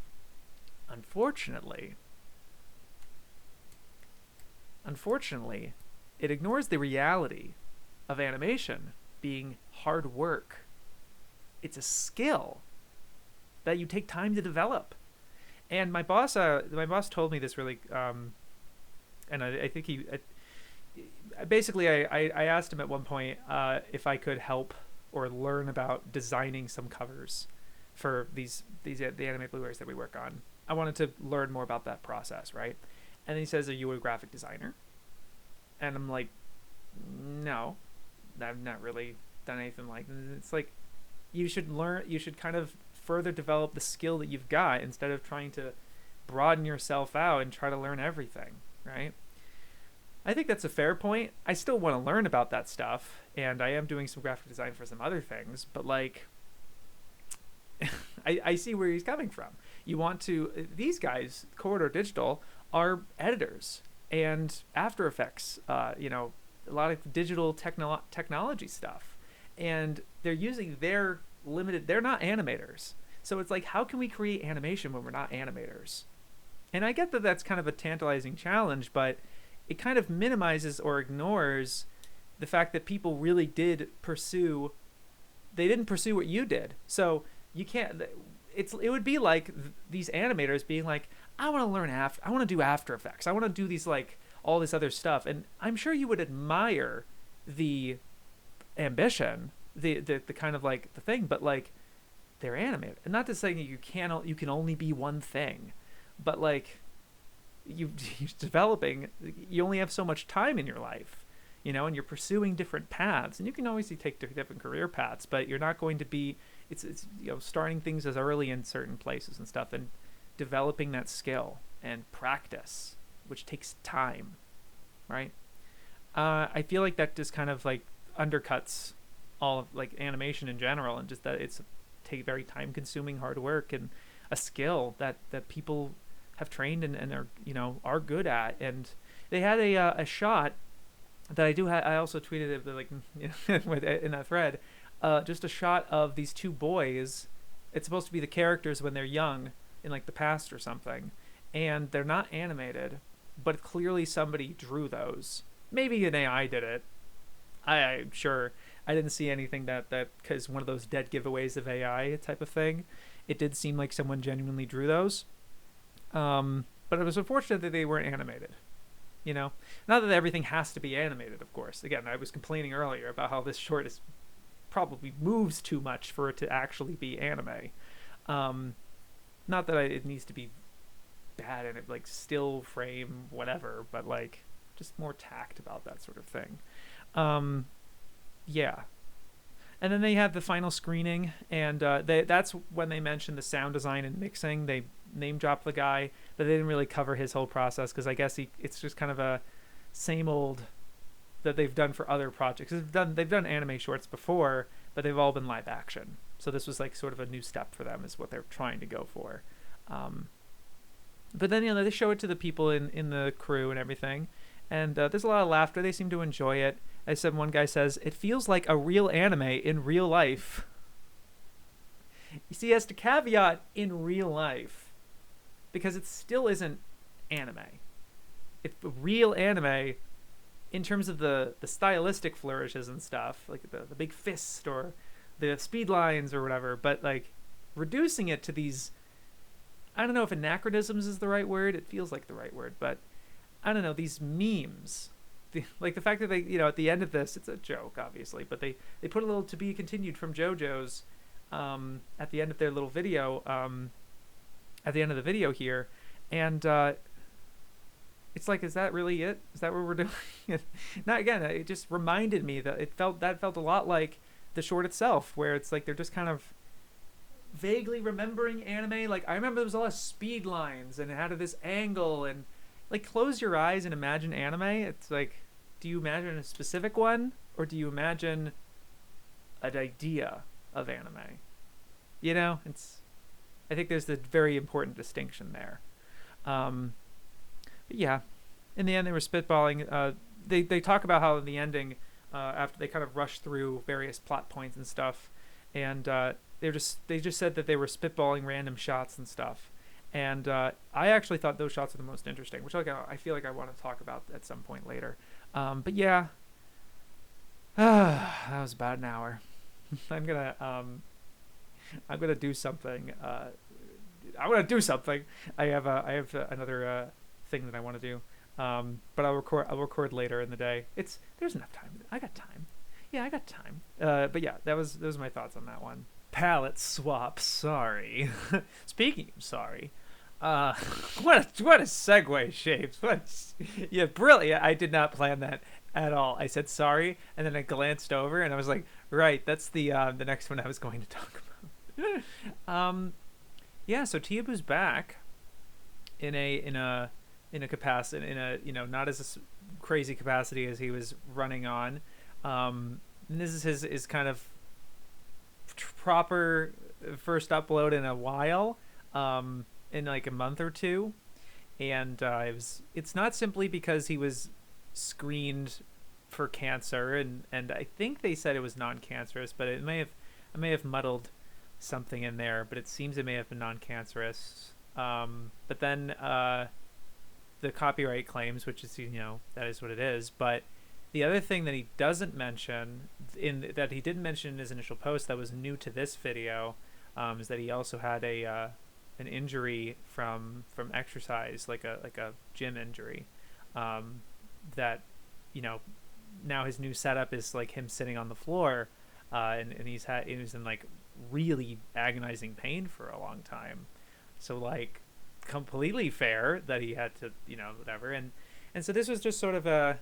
Unfortunately, it ignores the reality of animation being hard work. It's a skill that you take time to develop. And my boss told me this really And I think basically I asked him at one point if I could help or learn about designing some covers for the anime Blu-rays that we work on. I wanted to learn more about that process, right? And he says, "Are you a graphic designer?" And I'm like, "No, I've not really done anything like." It's like you should kind of further develop the skill that you've got instead of trying to broaden yourself out and try to learn everything, right? I think that's a fair point. I still want to learn about that stuff, and I am doing some graphic design for some other things, but like I see where he's coming from. You want to, these guys, Corridor Digital, are editors and After Effects, a lot of digital technology stuff. And they're using their limited, they're not animators. So it's like, how can we create animation when we're not animators? And I get that that's kind of a tantalizing challenge, but it kind of minimizes or ignores the fact that people really did pursue, they didn't pursue what you did. So you can't, it would be like these animators being like, I want to learn I want to do After Effects. I want to do these, like, all this other stuff. And I'm sure you would admire the ambition, the kind of like the thing, but like they're animated. And not to say that you can only be one thing, but like you're developing, you only have so much time in your life, and you're pursuing different paths, and you can always take different career paths, but you're not going to be, it's starting things as early in certain places and stuff, and developing that skill and practice, which takes time, right? I feel like that just kind of like undercuts all of like animation in general, and just that it's very time consuming, hard work, and a skill that people have trained and are good at. And they had a shot that I also tweeted it, like in that thread, just a shot of these two boys. It's supposed to be the characters when they're young in like the past or something, and they're not animated, but clearly somebody drew those. Maybe an AI did it. I'm sure I didn't see anything that because one of those dead giveaways of AI type of thing. It did seem like someone genuinely drew those. But it was unfortunate that they weren't animated. Not that everything has to be animated, of course. Again, I was complaining earlier about how this short is probably moves too much for it to actually be anime. Not that it needs to be bad and it like still frame whatever, but like just more tact about that sort of thing. Yeah. And then they had the final screening, and that's when they mentioned the sound design and mixing. They name dropped the guy, but they didn't really cover his whole process because I guess it's just kind of a same old that they've done for other projects. They've done anime shorts before, but they've all been live action. So this was like sort of a new step for them, is what they're trying to go for. But then they show it to the people in the crew and everything, and there's a lot of laughter. They seem to enjoy it. One guy says, "It feels like a real anime in real life." You see, he has to caveat in real life, because it still isn't anime. It's real anime in terms of the stylistic flourishes and stuff, like the big fist or the speed lines or whatever, but like reducing it to these, I don't know if anachronisms is the right word. It feels like the right word, but I don't know, these memes. Like the fact that they, at the end of this, it's a joke, obviously, but they put a little "to be continued" from JoJo's at the end of their little video, at the end of the video here, and it's like, is that really it? Is that what we're doing? Now, again, it just reminded me that it felt a lot like the short itself, where it's like they're just kind of vaguely remembering anime. Like, I remember there was a lot of speed lines, and it had this angle, and like, close your eyes and imagine anime. It's like, do you imagine a specific one, or do you imagine an idea of anime? I think there's the very important distinction there. But yeah, in the end, they were spitballing. They talk about how in the ending, after they kind of rush through various plot points and stuff, and they just said that they were spitballing random shots and stuff. And I actually thought those shots were the most interesting, which I feel like I want to talk about at some point later. But yeah, that was about an hour. I'm gonna do something. I want to do something. I have another thing that I want to do. But I'll record later in the day. There's enough time. I got time. Yeah, I got time. But yeah, those are my thoughts on that one. Palette swap. Sorry. Speaking of sorry, uh, what a segue, Shapes. Yeah, brilliant. I did not plan that at all. I said sorry, and then I glanced over, and I was like, right, that's the next one I was going to talk about. Yeah. So Teeaboo's back in a capacity, not as a crazy capacity as he was running on. And this is his kind of proper first upload in a while, in like a month or two. And it's not simply because he was screened for cancer, and I think they said it was non-cancerous, but I may have muddled something in there, but it seems it may have been non-cancerous. But then the copyright claims, which is, that is what it is. But the other thing that he doesn't mention, that he didn't mention in his initial post that was new to this video, is that he also had an injury from exercise, like a gym injury, that now his new setup is like him sitting on the floor, and he was in like really agonizing pain for a long time. So like completely fair that he had to, whatever. And so this was just sort of an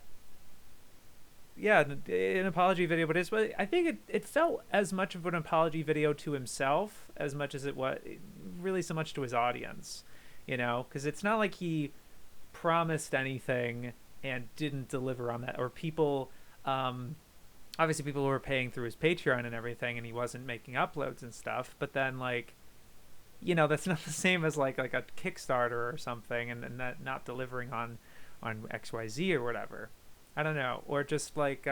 apology video, but I think it felt as much of an apology video to himself as much as it was really so much to his audience, because it's not like he promised anything and didn't deliver on that, or people, obviously people who were paying through his Patreon and everything, and he wasn't making uploads and stuff. But then like, that's not the same as like a Kickstarter or something, and that not delivering on XYZ or whatever. I don't know, or just like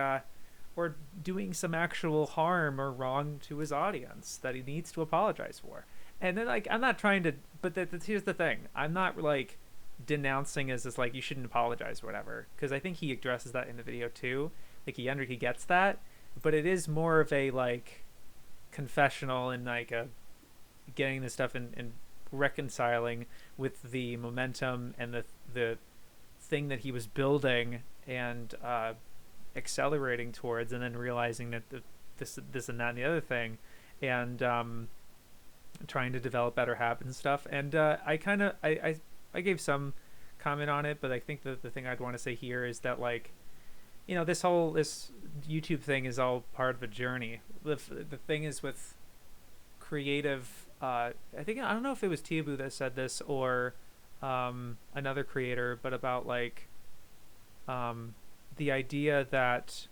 or doing some actual harm or wrong to his audience that he needs to apologize for. And then like, I'm not trying to, but here's the thing, I'm not like denouncing as this like you shouldn't apologize or whatever, because I think he addresses that in the video too. Like he gets that, but it is more of a like confessional and like a getting this stuff and reconciling with the momentum and the thing that he was building and accelerating towards, and then realizing that this and that and the other thing, and trying to develop better habits and stuff. And I gave some comment on it, but I think the thing I'd want to say here is that like, this YouTube thing is all part of a journey. The thing is with creative, I don't know if it was Teeaboo that said this or another creator, but about like the idea that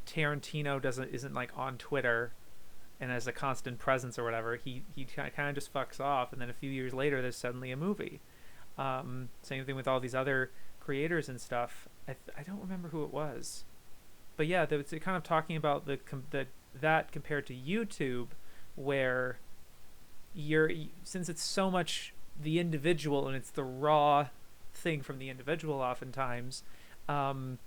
Tarantino isn't like on Twitter and as a constant presence or whatever. He kind of just fucks off, and then a few years later there's suddenly a movie. Same thing with all these other creators and stuff. I don't remember who it was, but yeah, it's kind of talking about that compared to YouTube, where since it's so much the individual and it's the raw thing from the individual oftentimes, but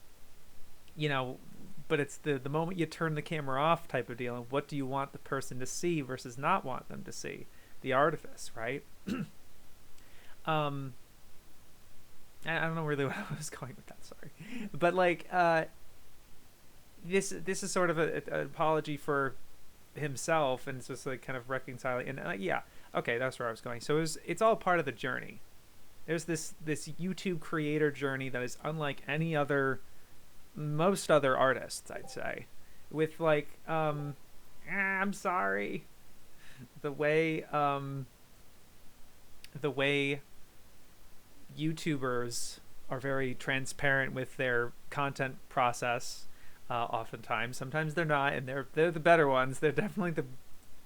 it's the moment you turn the camera off type of deal, and what do you want the person to see versus not want them to see, the artifice, right? I don't know really where I was going with that, sorry, but like this is sort of an apology for himself, and it's just like kind of reconciling, and okay, that's where I was going. So it's all part of the journey. There's this YouTube creator journey that is unlike most other artists, I'd say, with like I'm sorry, the way YouTubers are very transparent with their content process. Oftentimes, sometimes they're not, and they're the better ones. They're definitely the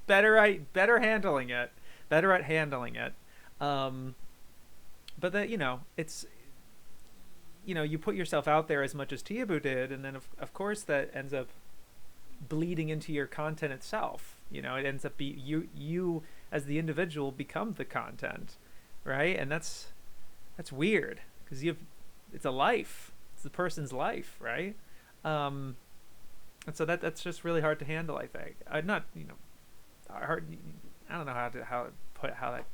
better at handling it. But that it's you put yourself out there as much as Teeaboo did, and then of course that ends up bleeding into your content itself. It ends up you as the individual become the content, right? And that's weird because it's a life. It's the person's life, right? And so that's just really hard to handle, I think. Not hard. I don't know how that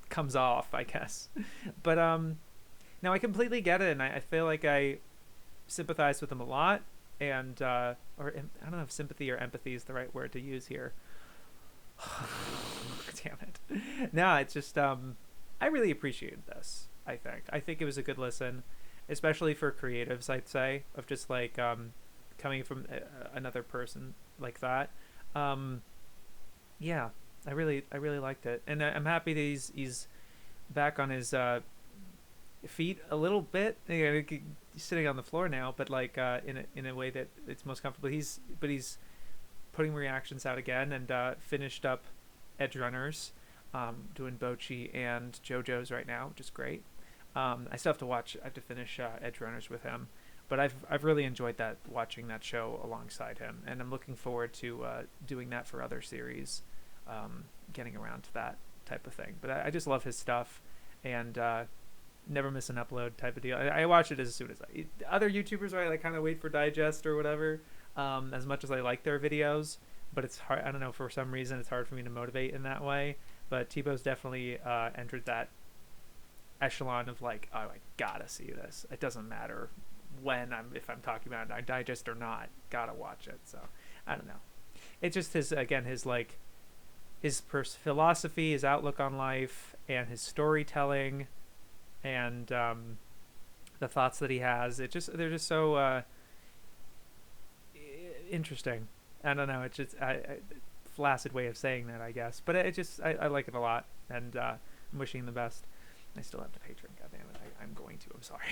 comes off, I guess. But Now I completely get it, and I feel like I sympathize with him a lot, and or I don't know if sympathy or empathy is the right word to use here. Damn it. No, it's just I really appreciated this. I think it was a good listen, especially for creatives, I'd say, of just like coming from another person like that. um yeah, I really liked it, and I'm happy that he's back on his feet a little bit. You know, he's sitting on the floor now, but like in a way that it's most comfortable. He's putting reactions out again, and finished up Edge Runners, doing Bochi and JoJo's right now, which is great. I still have to watch. I have to finish Edge Runners with him, but I've really enjoyed that, watching that show alongside him, and I'm looking forward to doing that for other series, getting around to that type of thing. But I just love his stuff, and never miss an upload type of deal. I watch it as soon as other YouTubers, right? Like kind of wait for digest or whatever. As much as I like their videos, but it's hard. I don't know, for some reason it's hard for me to motivate in that way. But Teebo's definitely entered that echelon of like, oh, I gotta see this. It doesn't matter if I'm talking about a digest or not, gotta watch it. So I don't know. It's just his like his philosophy, his outlook on life, and his storytelling, and the thoughts that he has. They're just so interesting. I don't know. It's just flaccid way of saying that, I guess. But I like it a lot, and I'm wishing him the best. I still have the Patreon. God damn it. I'm going to. I'm sorry.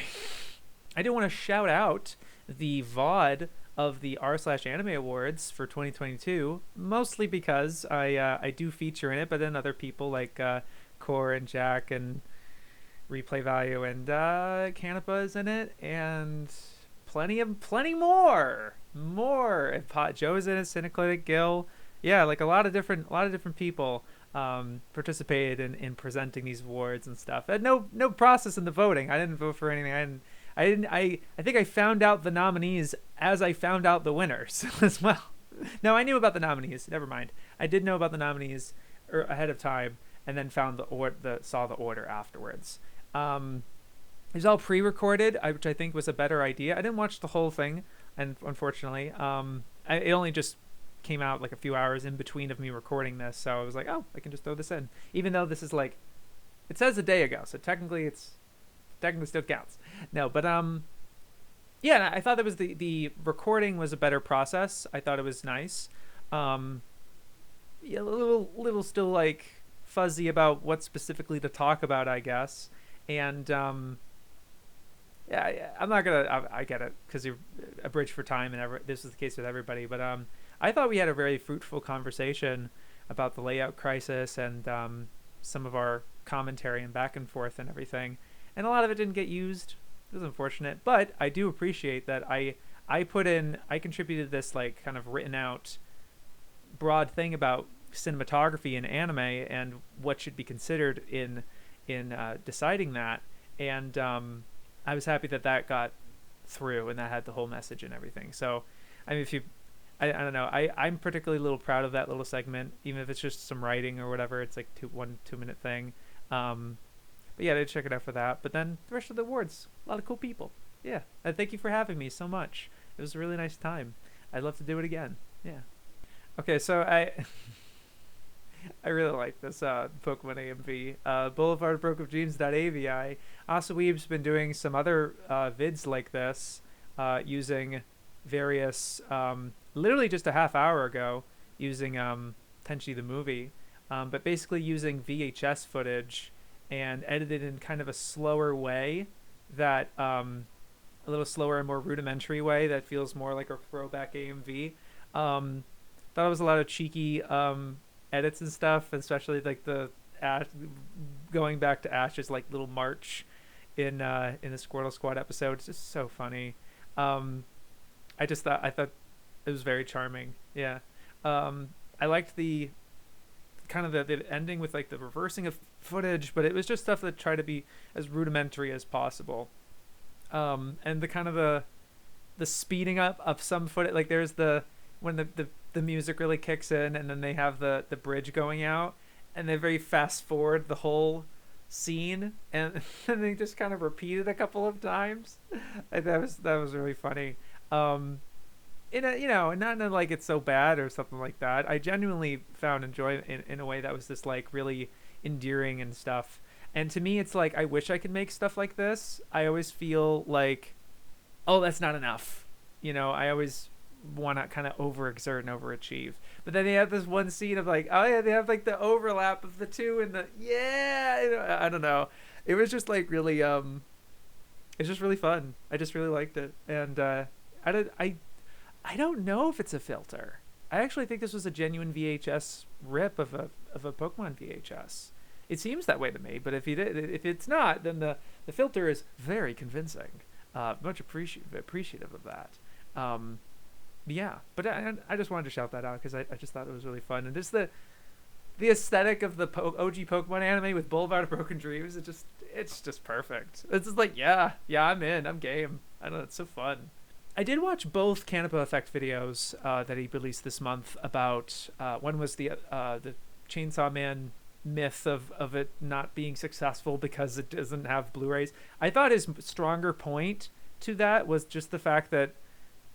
I do want to shout out the VOD of the r/anime awards for 2022, mostly because I do feature in it, but then other people like Core and Jack and Replay Value and Canipa is in it, and plenty more. Joe's in it, Cineclitic, Gil. Yeah, like a lot of different people participated in presenting these awards and stuff. I had no process in the voting. I didn't vote for anything. I think I found out the nominees as I found out the winners as well. No, I knew about the nominees. Never mind. I did know about the nominees ahead of time, and then found saw the order afterwards. It was all pre-recorded, which I think was a better idea. I didn't watch the whole thing, and unfortunately, it only just came out like a few hours in between of me recording this, so I was like, oh, I can just throw this in, even though this is like, it says a day ago, so technically still counts. No, but yeah, I thought that was the recording was a better process. I thought it was nice. Yeah, a little still like fuzzy about what specifically to talk about, I guess. And yeah, I'm not gonna. I get it, because you're a bridge for time, and this is the case with everybody. But I thought we had a very fruitful conversation about the layout crisis, and some of our commentary and back and forth and everything. And a lot of it didn't get used. It was unfortunate, but I do appreciate that I contributed this like kind of written out broad thing about cinematography in anime and what should be considered in deciding that. And I was happy that got through, and that had the whole message and everything. So, I mean, I don't know. I'm particularly a little proud of that little segment, even if it's just some writing or whatever. It's like 2-minute thing. But yeah, check it out for that. But then the rest of the awards, a lot of cool people. Yeah, and thank you for having me so much. It was a really nice time. I'd love to do it again. Yeah. Okay, so I really like this Pokemon AMV. Boulevard Broke of Jeans.avi. Osoweeb's been doing some other vids like this, using various, literally just a half hour ago, using Tenchi the movie, but basically using VHS footage and edited in kind of a slower way, that a little slower and more rudimentary way that feels more like a throwback AMV. Thought it was a lot of cheeky edits and stuff, especially like the Ash, going back to Ash's like little march in the Squirtle Squad episode. It's just so funny. I thought it was very charming. Yeah. I liked the kind of the ending with like the reversing of footage, but it was just stuff that tried to be as rudimentary as possible. And the kind of the speeding up of some footage, like there's when the music really kicks in, and then they have the bridge going out, and they very fast forward the whole scene, and, and they just kind of repeated a couple of times. And that was really funny. Um, in a, not in a, like it's so bad or something like that. I genuinely found enjoyment in a way that was just like really endearing and stuff. And to me, it's like I wish I could make stuff like this. I always feel like, oh, that's not enough. I always want to kind of overexert and overachieve. But then they have this one scene of like, oh yeah, they have like the overlap of the two and the yeah. I don't know. It was just like really it's just really fun. I just really liked it, and I don't know if it's a filter. I actually think this was a genuine VHS rip of a Pokemon VHS. It seems that way to me, but if it's not, then the filter is very convincing. Much appreciative of that. Yeah, but I just wanted to shout that out because I just thought it was really fun, and just the aesthetic of the OG Pokemon anime with Boulevard of Broken Dreams. It's just perfect. It's just like yeah, I'm in. I'm game. I don't know. It's so fun. I did watch both Canipa Effect videos that he released this month about one was the Chainsaw Man myth of it not being successful because it doesn't have Blu-rays. I thought his stronger point to that was just the fact that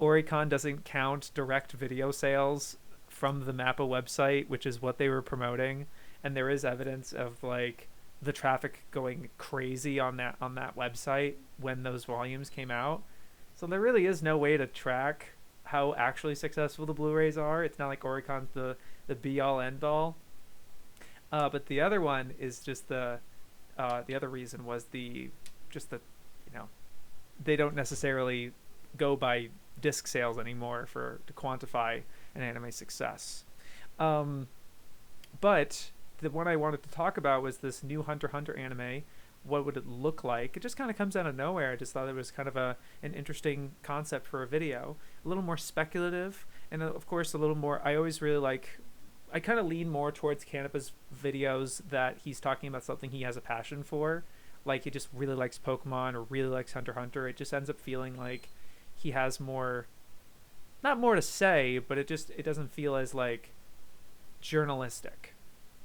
Oricon doesn't count direct video sales from the Mappa website, which is what they were promoting, and there is evidence of like the traffic going crazy on that website when those volumes came out. So there really is no way to track how actually successful the Blu-rays are. It's not like Oricon's the be-all end-all. But the other one is just the other reason was the they don't necessarily go by disc sales anymore to quantify an anime success. But the one I wanted to talk about was this new Hunter x Hunter anime. What would it look like? It just kind of comes out of nowhere. I just thought it was kind of an interesting concept for a video. A little more speculative, and of course a little more. I always really like. I kind of lean more towards Canipa's videos that he's talking about something he has a passion for. Like he just really likes Pokemon or really likes Hunter x Hunter. It just ends up feeling like he has more, not more to say, but it doesn't feel as like journalistic,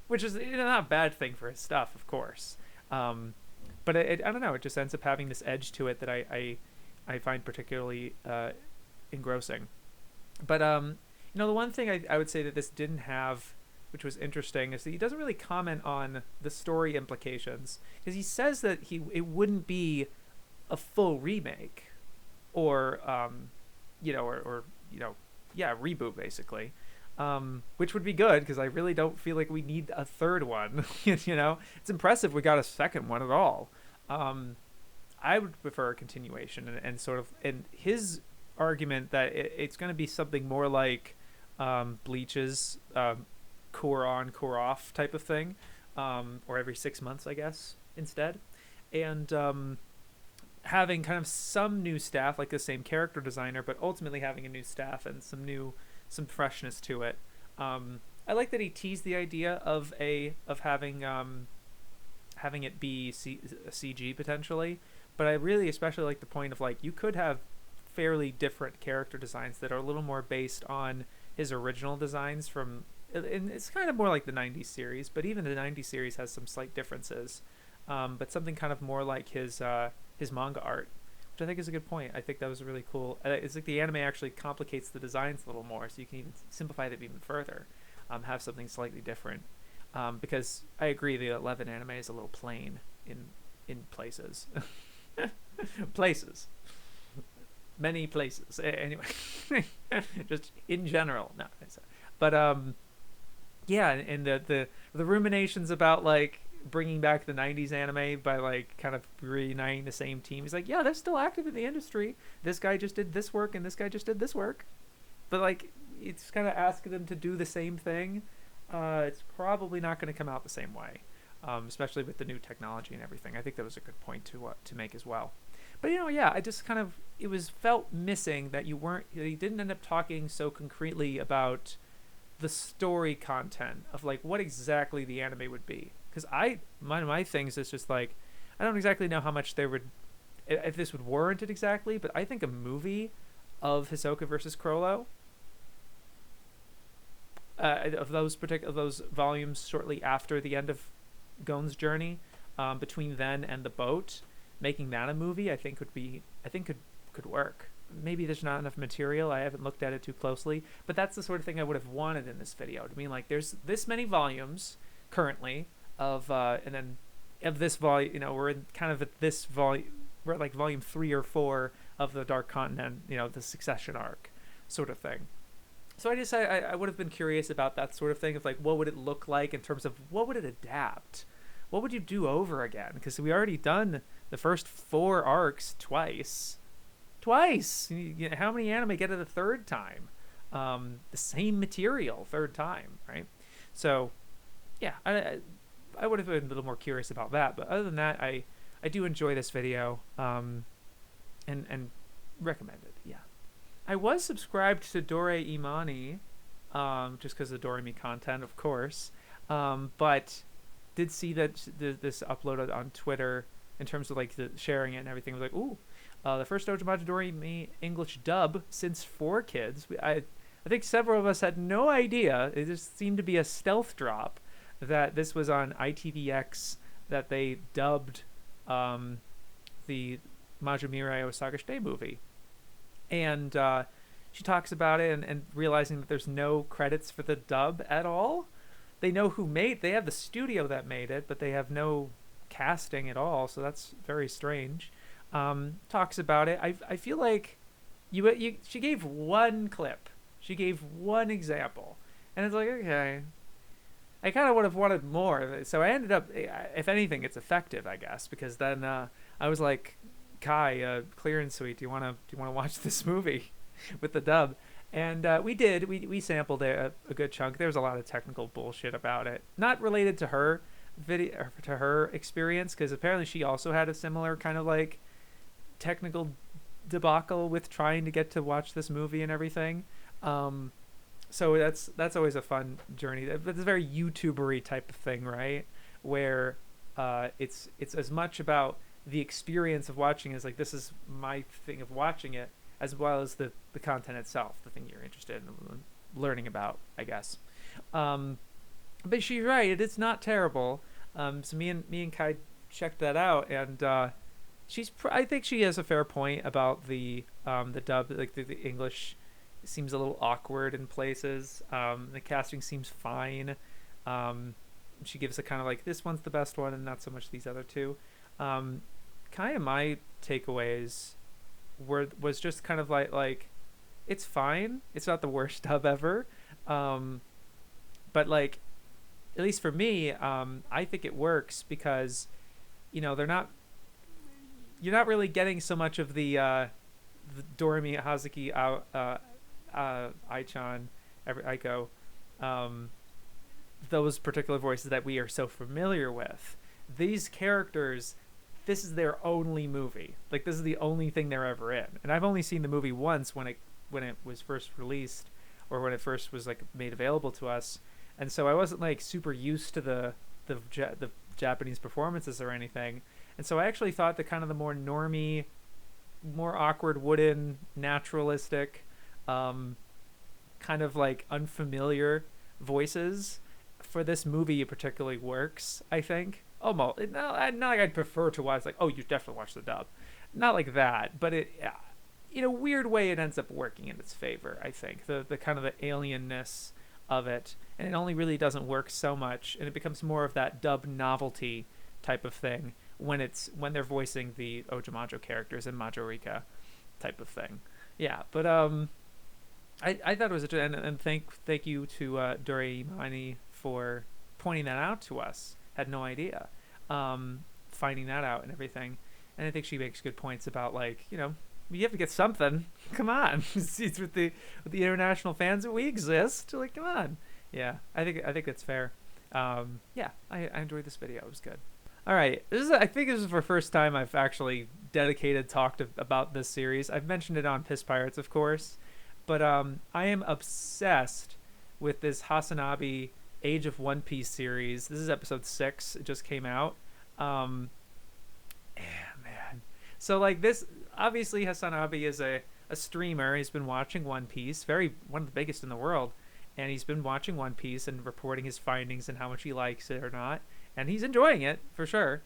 which is not a bad thing for his stuff, of course. But I don't know. It just ends up having this edge to it that I find particularly engrossing. But the one thing I would say that this didn't have, which was interesting, is that he doesn't really comment on the story implications, because he says that it wouldn't be a full remake or reboot basically. Which would be good because I really don't feel like we need a third one. It's impressive we got a second one at all. I would prefer a continuation and sort of, and his argument that it's going to be something more like Bleach's core on, core off type of thing, or every 6 months, I guess, instead. And having kind of some new staff, like the same character designer, but ultimately having a new staff and some freshness to it. I like that he teased the idea of having it be a CG potentially, but I really especially like the point of like you could have fairly different character designs that are a little more based on his original designs from, and it's kind of more like the 90s series, but even the 90s series has some slight differences, but something kind of more like his manga art, which I think is a good point. I think that was really cool. It's like the anime actually complicates the designs a little more, so you can even simplify them even further, have something slightly different. Because I agree, the 11 anime is a little plain in places. Places. Many places. Anyway, just in general. No, but yeah, and the ruminations about like bringing back the 90s anime by like kind of reuniting the same team. He's like, yeah, they're still active in the industry. This guy just did this work and this guy just did this work. But like, it's kind of asking them to do the same thing. It's probably not going to come out the same way, especially with the new technology and everything. I think that was a good point to make as well. But yeah, I just kind of, it was felt missing that you didn't end up talking so concretely about the story content of like what exactly the anime would be. Because my things is just like, I don't exactly know how much if this would warrant it exactly, but I think a movie of Hisoka versus Crollo, of those volumes shortly after the end of Gon's journey, between then and the boat, making that a movie, I think could work. Maybe there's not enough material. I haven't looked at it too closely, but that's the sort of thing I would have wanted in this video. To mean like there's this many volumes currently of and then of this volume, we're in kind of at this volume, we're at like volume 3 or 4 of the Dark Continent, the succession arc sort of thing. So I would have been curious about that sort of thing, of like what would it look like in terms of what would it adapt, what would you do over again, because we already done the first 4 arcs twice. How many anime get it a third time? The same material third time, right? So yeah, I would have been a little more curious about that, but other than that, I do enjoy this video, and recommend it. Yeah, I was subscribed to Doreimani, just because of Doremi content, of course, but did see that this uploaded on Twitter in terms of like the sharing it and everything. I was like, ooh, the first Ojamaji Doremi English dub since 4Kids. I think several of us had no idea. It just seemed to be a stealth drop that this was on ITVX, that they dubbed the Majumirai Osaka Shite movie. And she talks about it and realizing that there's no credits for the dub at all. They know they have the studio that made it, but they have no casting at all, so that's very strange. Talks about it. I feel like she gave one clip. She gave one example. And it's like, okay, I kind of would have wanted more. So I ended up, if anything, it's effective, I guess, because then I was like, Kai, Clear and Sweet, do you want to watch this movie with the dub? And we did. We sampled a good chunk. There was a lot of technical bullshit about it, not related to her video, to her experience, because apparently she also had a similar kind of like technical debacle with trying to get to watch this movie and everything. So that's always a fun journey. It's a very YouTubery type of thing, right? Where it's as much about the experience of watching as like, this is my thing of watching it, as well as the content itself, the thing you're interested in learning about, I guess. But she's right, it's not terrible. So me and Kai checked that out, and I think she has a fair point about the dub. Like the English seems a little awkward in places. The casting seems fine. She gives a kind of like, this one's the best one and not so much these other two. Kind of my takeaways was just kind of like it's fine. It's not the worst dub ever. But like, at least for me, I think it works because, you're not really getting so much of the Doremi, Hazuki, Aichan, Aiko, those particular voices that we are so familiar with. These characters, this is their only movie. Like, this is the only thing they're ever in. And I've only seen the movie once when it was first released, or when it first was like made available to us. And so I wasn't like super used to the Japanese performances or anything. And so I actually thought that kind of the more normie, more awkward, wooden, naturalistic, kind of like unfamiliar voices for this movie particularly works, I think. Almost. Not like I'd prefer to watch, like, oh, you definitely watch the dub. Not like that, but it, in a weird way, it ends up working in its favor, I think. The kind of the alienness of it. And it only really doesn't work so much, and it becomes more of that dub novelty type of thing when they're voicing the Ojamajo characters in Majorika type of thing. Yeah, but I thought it was and thank you to Doreimani for pointing that out to us. Had no idea, finding that out and everything. And I think she makes good points about, like, you have to get something. Come on, it's with the international fans that we exist. Like, come on. Yeah, I think that's fair. Yeah, I enjoyed this video. It was good. All right, I think this is the first time I've actually talked about this series. I've mentioned it on Piss Pirates, of course, but I am obsessed with this Hasanabi Age of One Piece series. This is episode 6. It just came out. Man. So like this, obviously Hasanabi is a streamer. He's been watching One Piece, one of the biggest in the world, and he's been watching One Piece and reporting his findings and how much he likes it or not, and he's enjoying it for sure.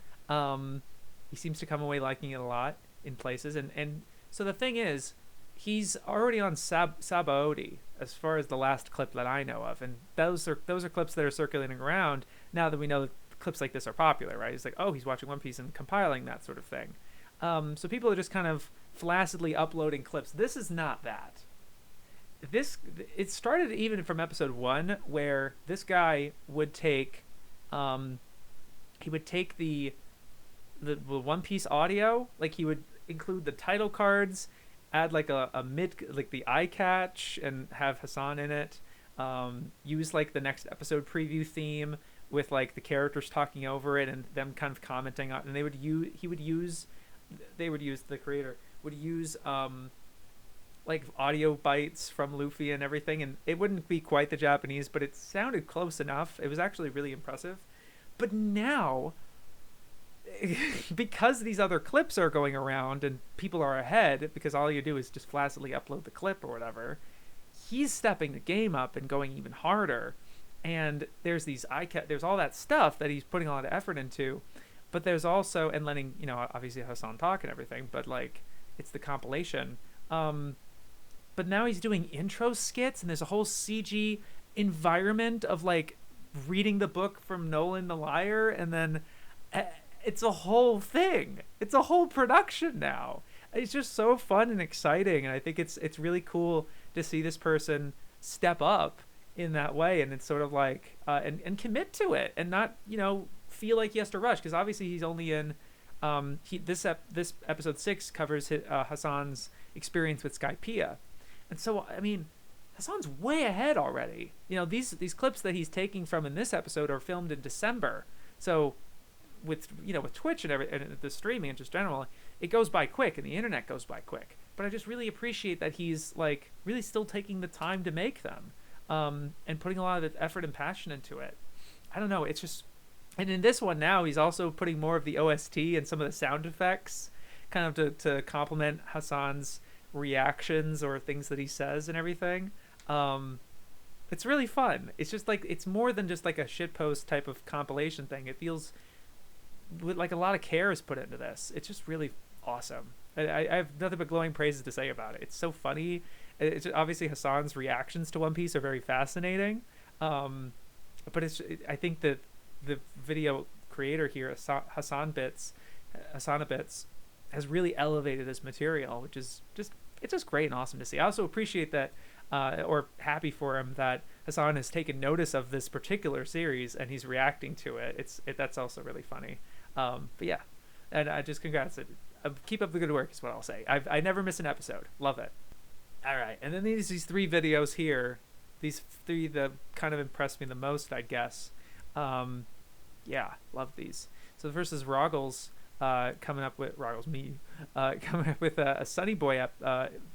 He seems to come away liking it a lot in places, and so the thing is, he's already on Sabaody as far as the last clip that I know of, and those are clips that are circulating around now that we know that clips like this are popular, right? It's like, oh, he's watching One Piece and compiling that sort of thing. So people are just kind of flaccidly uploading clips. This is not that. It started even from episode 1, where this guy would take the One Piece audio, like he would include the title cards, add like a mid, like the eye catch, and have Hasan in it. Use like the next episode preview theme with like the characters talking over it and them kind of commenting on, and the creator would use like audio bites from Luffy and everything, and it wouldn't be quite the Japanese, but it sounded close enough. It was actually really impressive. But now, because these other clips are going around and people are ahead, because all you do is just flaccidly upload the clip or whatever, he's stepping the game up and going even harder. And there's there's all that stuff that he's putting a lot of effort into, but there's also, and letting, obviously Hasan talk and everything, but like, it's the compilation. But now he's doing intro skits, and there's a whole CG environment of like reading the book from Nolan the Liar, and then it's a whole thing. It's a whole production now. It's just so fun and exciting, and I think it's really cool to see this person step up in that way, and it's sort of like and commit to it, and not feel like he has to rush, because obviously he's only in this episode 6 covers Hasan's experience with Skypiea, and so I mean Hasan's way ahead already. These clips that he's taking from in this episode are filmed in December, so with Twitch and the streaming and just generally, it goes by quick, and the internet goes by quick. But I just really appreciate that he's like really still taking the time to make them, and putting a lot of effort and passion into it. I don't know, it's just, and in this one now he's also putting more of the OST and some of the sound effects, kind of to complement Hasan's reactions or things that he says and everything. It's really fun. It's just like, it's more than just like a shitpost type of compilation thing. It feels like a lot of care is put into this. It's just really awesome. I have nothing but glowing praises to say about it. It's so funny. It's just, obviously Hasan's reactions to One Piece are very fascinating. But I think that the video creator here, HasanaBits, has really elevated this material, which is it's just great and awesome to see. I also appreciate that, or happy for him that Hasan has taken notice of this particular series and he's reacting to it. That's also really funny. But yeah, and I just congrats. Keep up the good work is what I'll say. I never miss an episode. Love it. All right, and then these 3 videos here, these 3 that kind of impressed me the most, I guess. Yeah, love these. So the first is Roggles coming up with RoggollsMe coming up with a Sunny Boy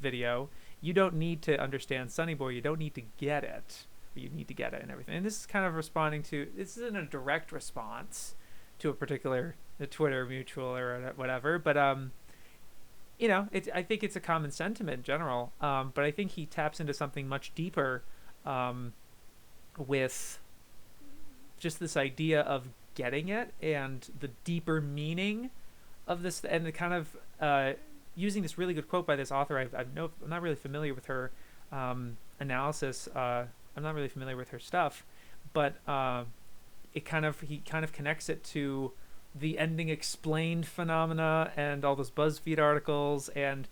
video. You don't need to understand Sunny Boy. You don't need to get it. But you need to get it and everything. And this is kind of responding to. This isn't a direct response to a particular Twitter mutual or whatever, but I think it's a common sentiment in general. But I think he taps into something much deeper, with just this idea of getting it and the deeper meaning of this, and the kind of using this really good quote by this author. I'm not really familiar with her analysis. I'm not really familiar with her stuff, but he kind of connects it to the ending explained phenomena and all those BuzzFeed articles, and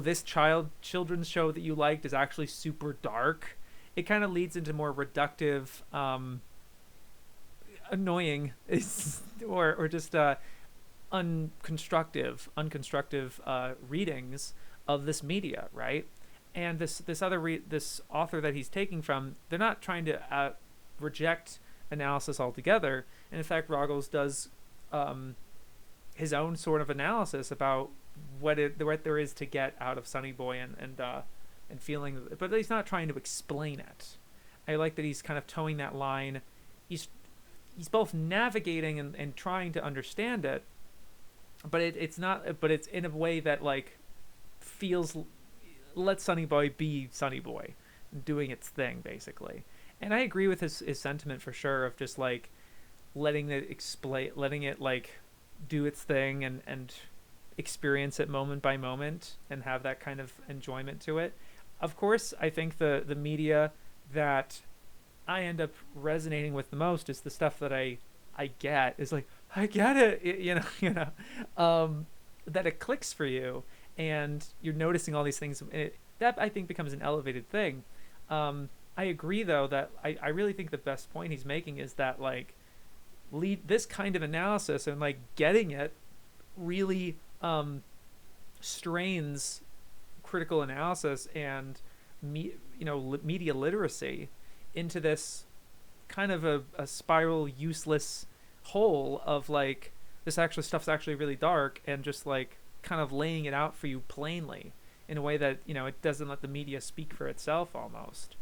this children's show that you liked is actually super dark. It kind of leads into more reductive, annoying, or just unconstructive readings of this media, right? And this author that he's taking from, they're not trying to reject analysis altogether. And in fact, Roggles does his own sort of analysis about what there is to get out of Sunny Boy and feeling, but he's not trying to explain it. I like that he's kind of towing that line. He's both navigating and trying to understand it, but it's in a way that like feels, let Sunny Boy be Sunny Boy, doing its thing basically. And I agree with his sentiment for sure, of just like letting it like do its thing and experience it moment by moment and have that kind of enjoyment to it. Of course, I think the media that I end up resonating with the most is the stuff that I get is like, I get it, that it clicks for you and you're noticing all these things. That I think becomes an elevated thing. I agree though that I really think the best point he's making is that like lead this kind of analysis and like getting it really strains critical analysis and media literacy into this kind of a spiral useless hole of like this actual stuff's actually really dark and just like kind of laying it out for you plainly in a way that it doesn't let the media speak for itself almost.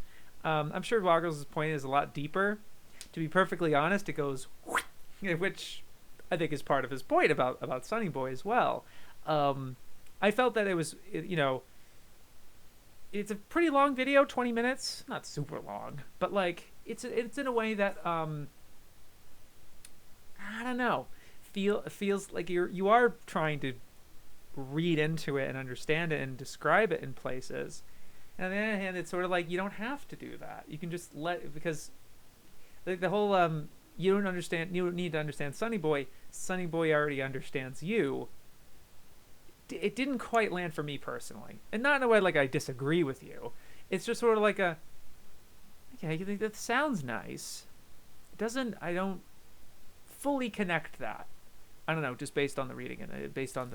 I'm sure Roggles' point is a lot deeper. To be perfectly honest, it goes which I think is part of his point about Sunny Boy as well. I felt that it was it's a pretty long video, 20 minutes, not super long, but like it's in a way that I don't know, feels like you are trying to read into it and understand it and describe it in places. And on the other hand, it's sort of like you don't have to do that. You can just because the whole you don't need to understand Sunny Boy. Sunny Boy already understands you. It didn't quite land for me personally, and not in a way like I disagree with you. It's just sort of like okay, you think that sounds nice. I don't fully connect that. I don't know, just based on the reading and based on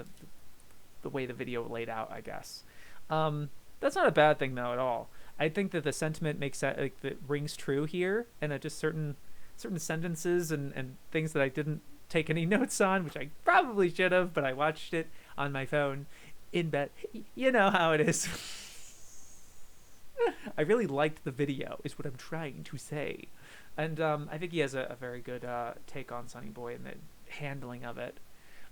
the way the video laid out, I guess. That's not a bad thing though at all. I think that the sentiment makes that rings true here, and that just certain sentences and things that I didn't take any notes on, which I probably should have, but I watched it on my phone in bed. You know how it is. I really liked the video is what I'm trying to say. And I think he has a very good take on Sunny Boy and the handling of it.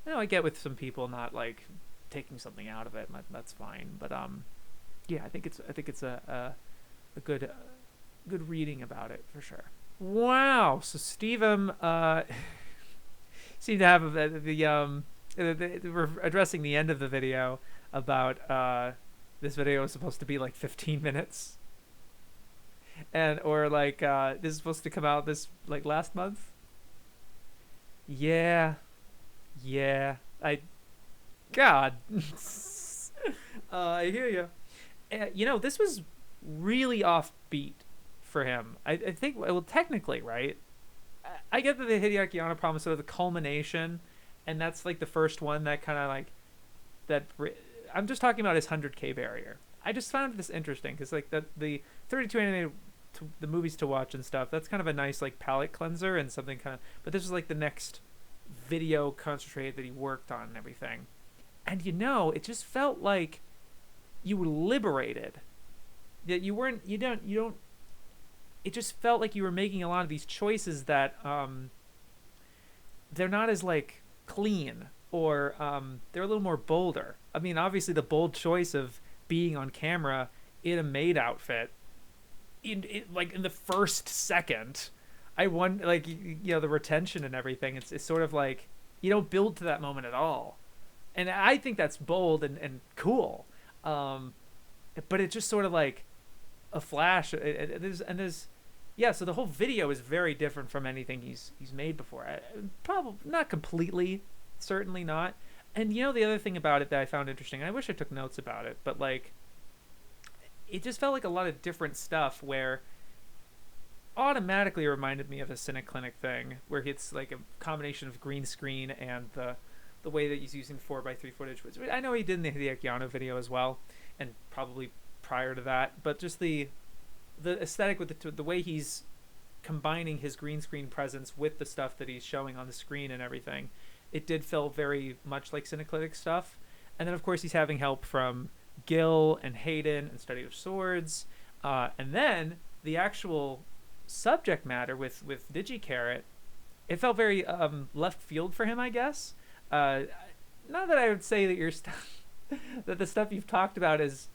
I get with some people not like taking something out of it, that's fine, but yeah, I think it's a good reading about it for sure. Wow, so STEVEM seemed to have we're addressing the end of the video about this video was supposed to be like 15 minutes, or like this is supposed to come out this like last month. Yeah, God, I hear you. This was really offbeat for him. I think, well, technically, right? I get that the Hideaki Anno problem is sort of the culmination, and that's like the first one that kind of like that. I'm just talking about his 100K barrier. I just found this interesting because like the 32 animated the movies to watch and stuff. That's kind of a nice like palate cleanser and something kind of. But this is like the next video concentrated that he worked on and everything, and it just felt like you were liberated. That you weren't. You don't. It just felt like you were making a lot of these choices that they're not as like clean, or they're a little more bolder. I mean, obviously the bold choice of being on camera in a maid outfit in the first second, I wonder, like, the retention and everything, it's sort of like you don't build to that moment at all, and I think that's bold and cool, but it's just sort of like a flash. There's yeah, so the whole video is very different from anything he's made before. Probably not completely, certainly not. And the other thing about it that I found interesting, I wish I took notes about it, but like it just felt like a lot of different stuff where automatically reminded me of a Cineclinic thing, where it's like a combination of green screen and the way that he's using 4x3 footage, which I know he did in the Hideaki Anno video as well, and probably prior to that, but just the aesthetic with the way he's combining his green screen presence with the stuff that he's showing on the screen and everything, it did feel very much like Cineclinic stuff. And then of course he's having help from Gil and Hayden and Study of Swords, and then the actual subject matter with DigiCarrot, it felt very left field for him, I guess. Not that I would say that your stuff that the stuff you've talked about is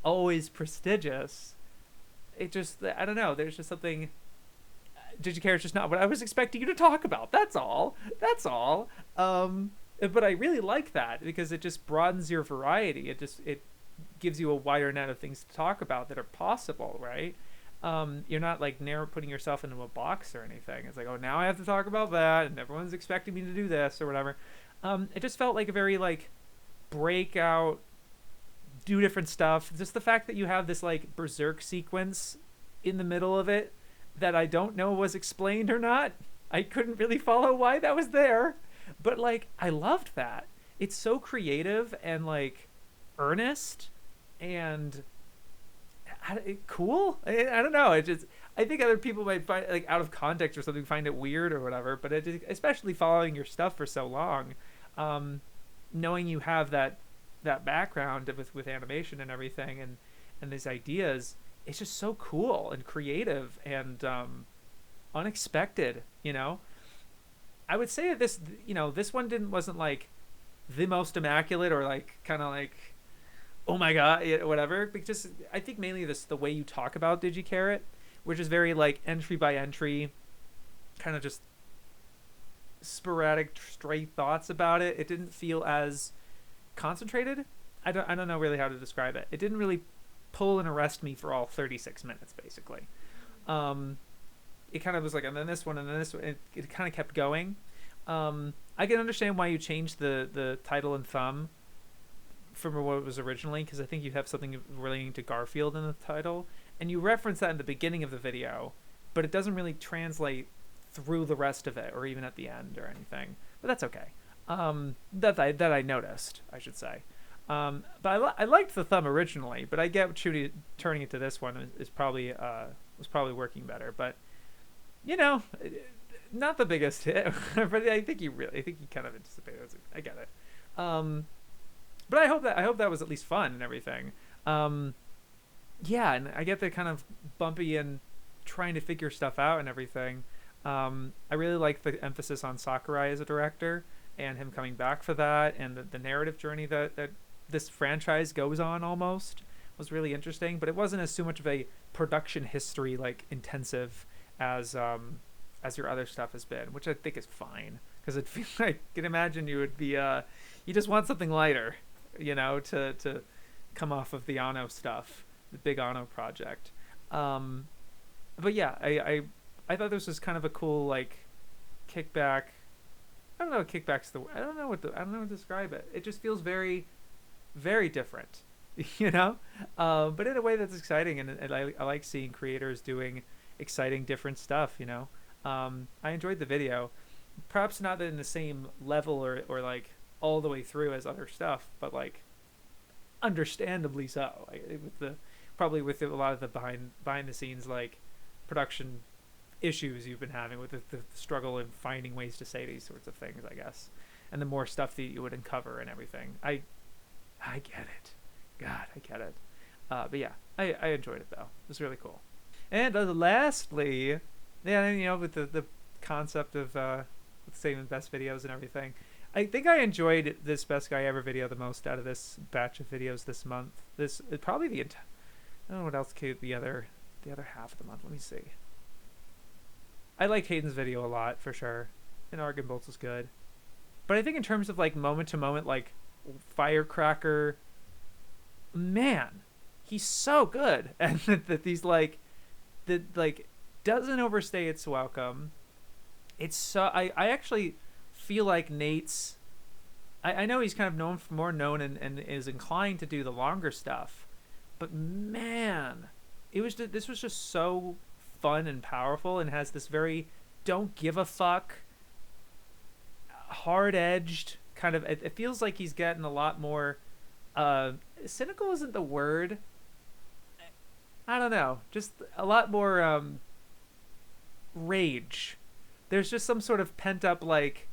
always prestigious. It just, I don't know, there's just something. DigiCarrot's just not what I was expecting you to talk about. That's all. But I really like that because it just broadens your variety. It gives you a wider net of things to talk about that are possible, right? You're not like narrow putting yourself into a box or anything. It's like, oh, now I have to talk about that, and everyone's expecting me to do this or whatever. It just felt like a very like breakout, do different stuff. Just the fact that you have this like berserk sequence in the middle of it that I don't know was explained or not. I couldn't really follow why that was there, but like I loved that. It's so creative and like earnest and cool. I don't know. I think other people might find like out of context or something, find it weird or whatever. But especially following your stuff for so long, knowing you have that background with animation and everything and these ideas, it's just so cool and creative and unexpected. I would say that this one wasn't like the most immaculate or like kind of like, oh my god, whatever. But just I think mainly the way you talk about DigiCarrot, which is very like entry by entry, kind of just sporadic stray thoughts about it. It didn't feel as concentrated. I don't know really how to describe it. It didn't really pull and arrest me for all 36 minutes basically. It kind of was like, and then this one, and then this one. It kind of kept going. I can understand why you changed the title and thumb from what it was originally, because I think you have something relating to Garfield in the title, and you reference that in the beginning of the video, but it doesn't really translate through the rest of it, or even at the end or anything. But that's okay. That I noticed, I should say. But I liked the thumb originally, but I get turning it to this one is probably was probably working better. But not the biggest hit, but I think he kind of anticipated it. I get it. But I hope that was at least fun and everything. Yeah, and I get the kind of bumpy and trying to figure stuff out and everything. I really like the emphasis on Sakurai as a director and him coming back for that, and the narrative journey that this franchise goes on almost was really interesting. But it wasn't as too much of a production history like intensive as your other stuff has been, which I think is fine, because it feels like I can imagine you would be you just want something lighter, to come off of the Anno stuff, the big Anno project. But yeah, I thought this was kind of a cool like kickback. I don't know what kickback's I don't know what to describe it. It just feels very, very different, but in a way that's exciting, and I like seeing creators doing exciting different stuff. I enjoyed the video, perhaps not in the same level or like all the way through as other stuff, but like understandably so. With a lot of the behind the scenes like production issues you've been having with the struggle in finding ways to say these sorts of things, I guess, and the more stuff that you would uncover and everything. I get it. God, I get it. But yeah, I enjoyed it though. It was really cool. And lastly, yeah, with the concept of with saving best videos and everything, I think I enjoyed this Best Guy Ever video the most out of this batch of videos this month. This probably I don't know what else could the other half of the month. Let me see. I liked Hayden's video a lot for sure, and Argon Bolts was good. But I think in terms of like moment to moment, like firecracker, man, he's so good, and that these like doesn't overstay its welcome. It's so I actually feel like Nate's. I know he's kind of more known and is inclined to do the longer stuff, but man, this was just so fun and powerful, and has this very don't give a fuck, hard-edged kind of. It feels like he's getting a lot more. Cynical isn't the word. I don't know, just a lot more rage. There's just some sort of pent up like,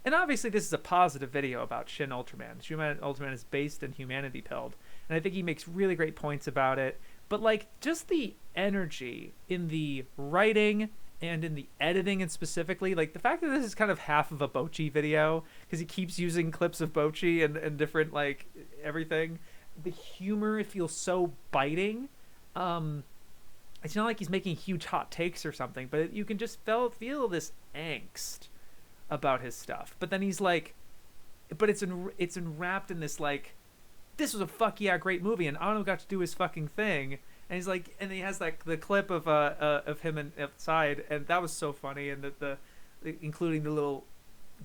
and obviously this is a positive video about Shin Ultraman. Shin Ultraman is based in Humanity Pilled, and I think he makes really great points about it. But like just the energy in the writing and in the editing, and specifically like the fact that this is kind of half of a Bochi video, because he keeps using clips of Bochi and different like everything. The humor, it feels so biting. It's not like he's making huge hot takes or something, but you can just feel this angst about his stuff. But then he's like, but it's enwrapped in this like, this was a fuck yeah great movie, and Ano got to do his fucking thing. And he's like, and he has like the clip of him outside, and that was so funny, and the including the little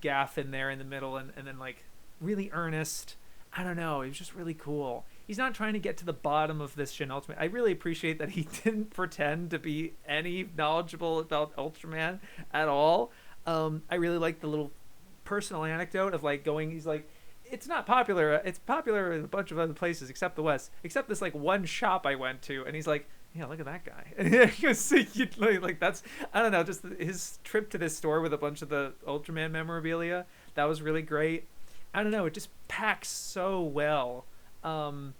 gaff in there in the middle, and then like really earnest. I don't know, it was just really cool. He's not trying to get to the bottom of this Shin Ultraman. I really appreciate that he didn't pretend to be any knowledgeable about Ultraman at all. I really like the little personal anecdote of like going, he's like, it's not popular. It's popular in a bunch of other places except the West, except this like one shop I went to. And he's like, yeah, look at that guy. Like that's, I don't know, just his trip to this store with a bunch of the Ultraman memorabilia. That was really great. I don't know, it just packs so well, and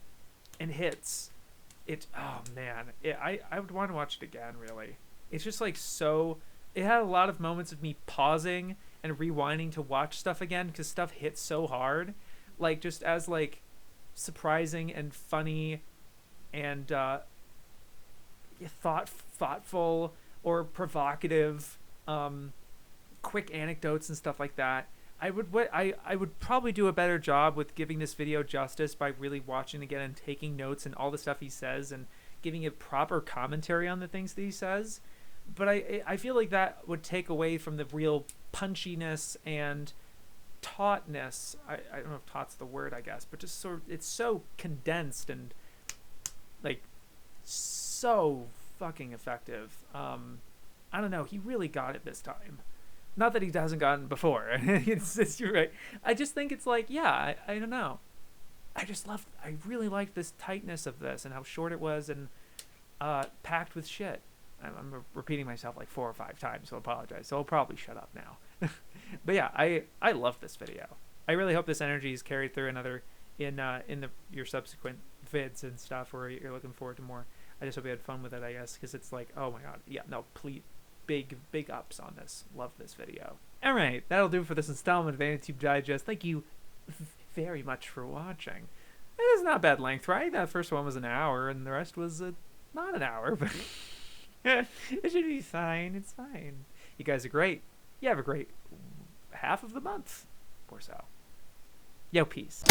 hits. Oh man, I would want to watch it again. Really, it's just like so. It had a lot of moments of me pausing and rewinding to watch stuff again because stuff hits so hard, like just as like surprising and funny, and thoughtful or provocative, quick anecdotes and stuff like that. I would probably do a better job with giving this video justice by really watching again and taking notes and all the stuff he says and giving it proper commentary on the things that he says. But I feel like that would take away from the real punchiness and tautness. I don't know if taut's the word, I guess, but just sort of, it's so condensed and like so fucking effective. I don't know, he really got it this time. Not that he hasn't gotten before. You're right. I just think it's like, yeah, I don't know. I really liked this tightness of this and how short it was and packed with shit. I'm repeating myself like 4 or 5 times, so I apologize. So I'll probably shut up now. But yeah, I love this video. I really hope this energy is carried through your subsequent vids and stuff, or you're looking forward to more. I just hope you had fun with it, I guess, because it's like, oh my god, yeah, no, please. Big ups on this. Love this video. All right, that'll do for this installment of AniTube Digest. Thank you very much for watching. It is not bad length, right? That first one was an hour, and the rest was not an hour, but it should be fine. It's fine. You guys are great. You have a great half of the month or so. Yo, peace.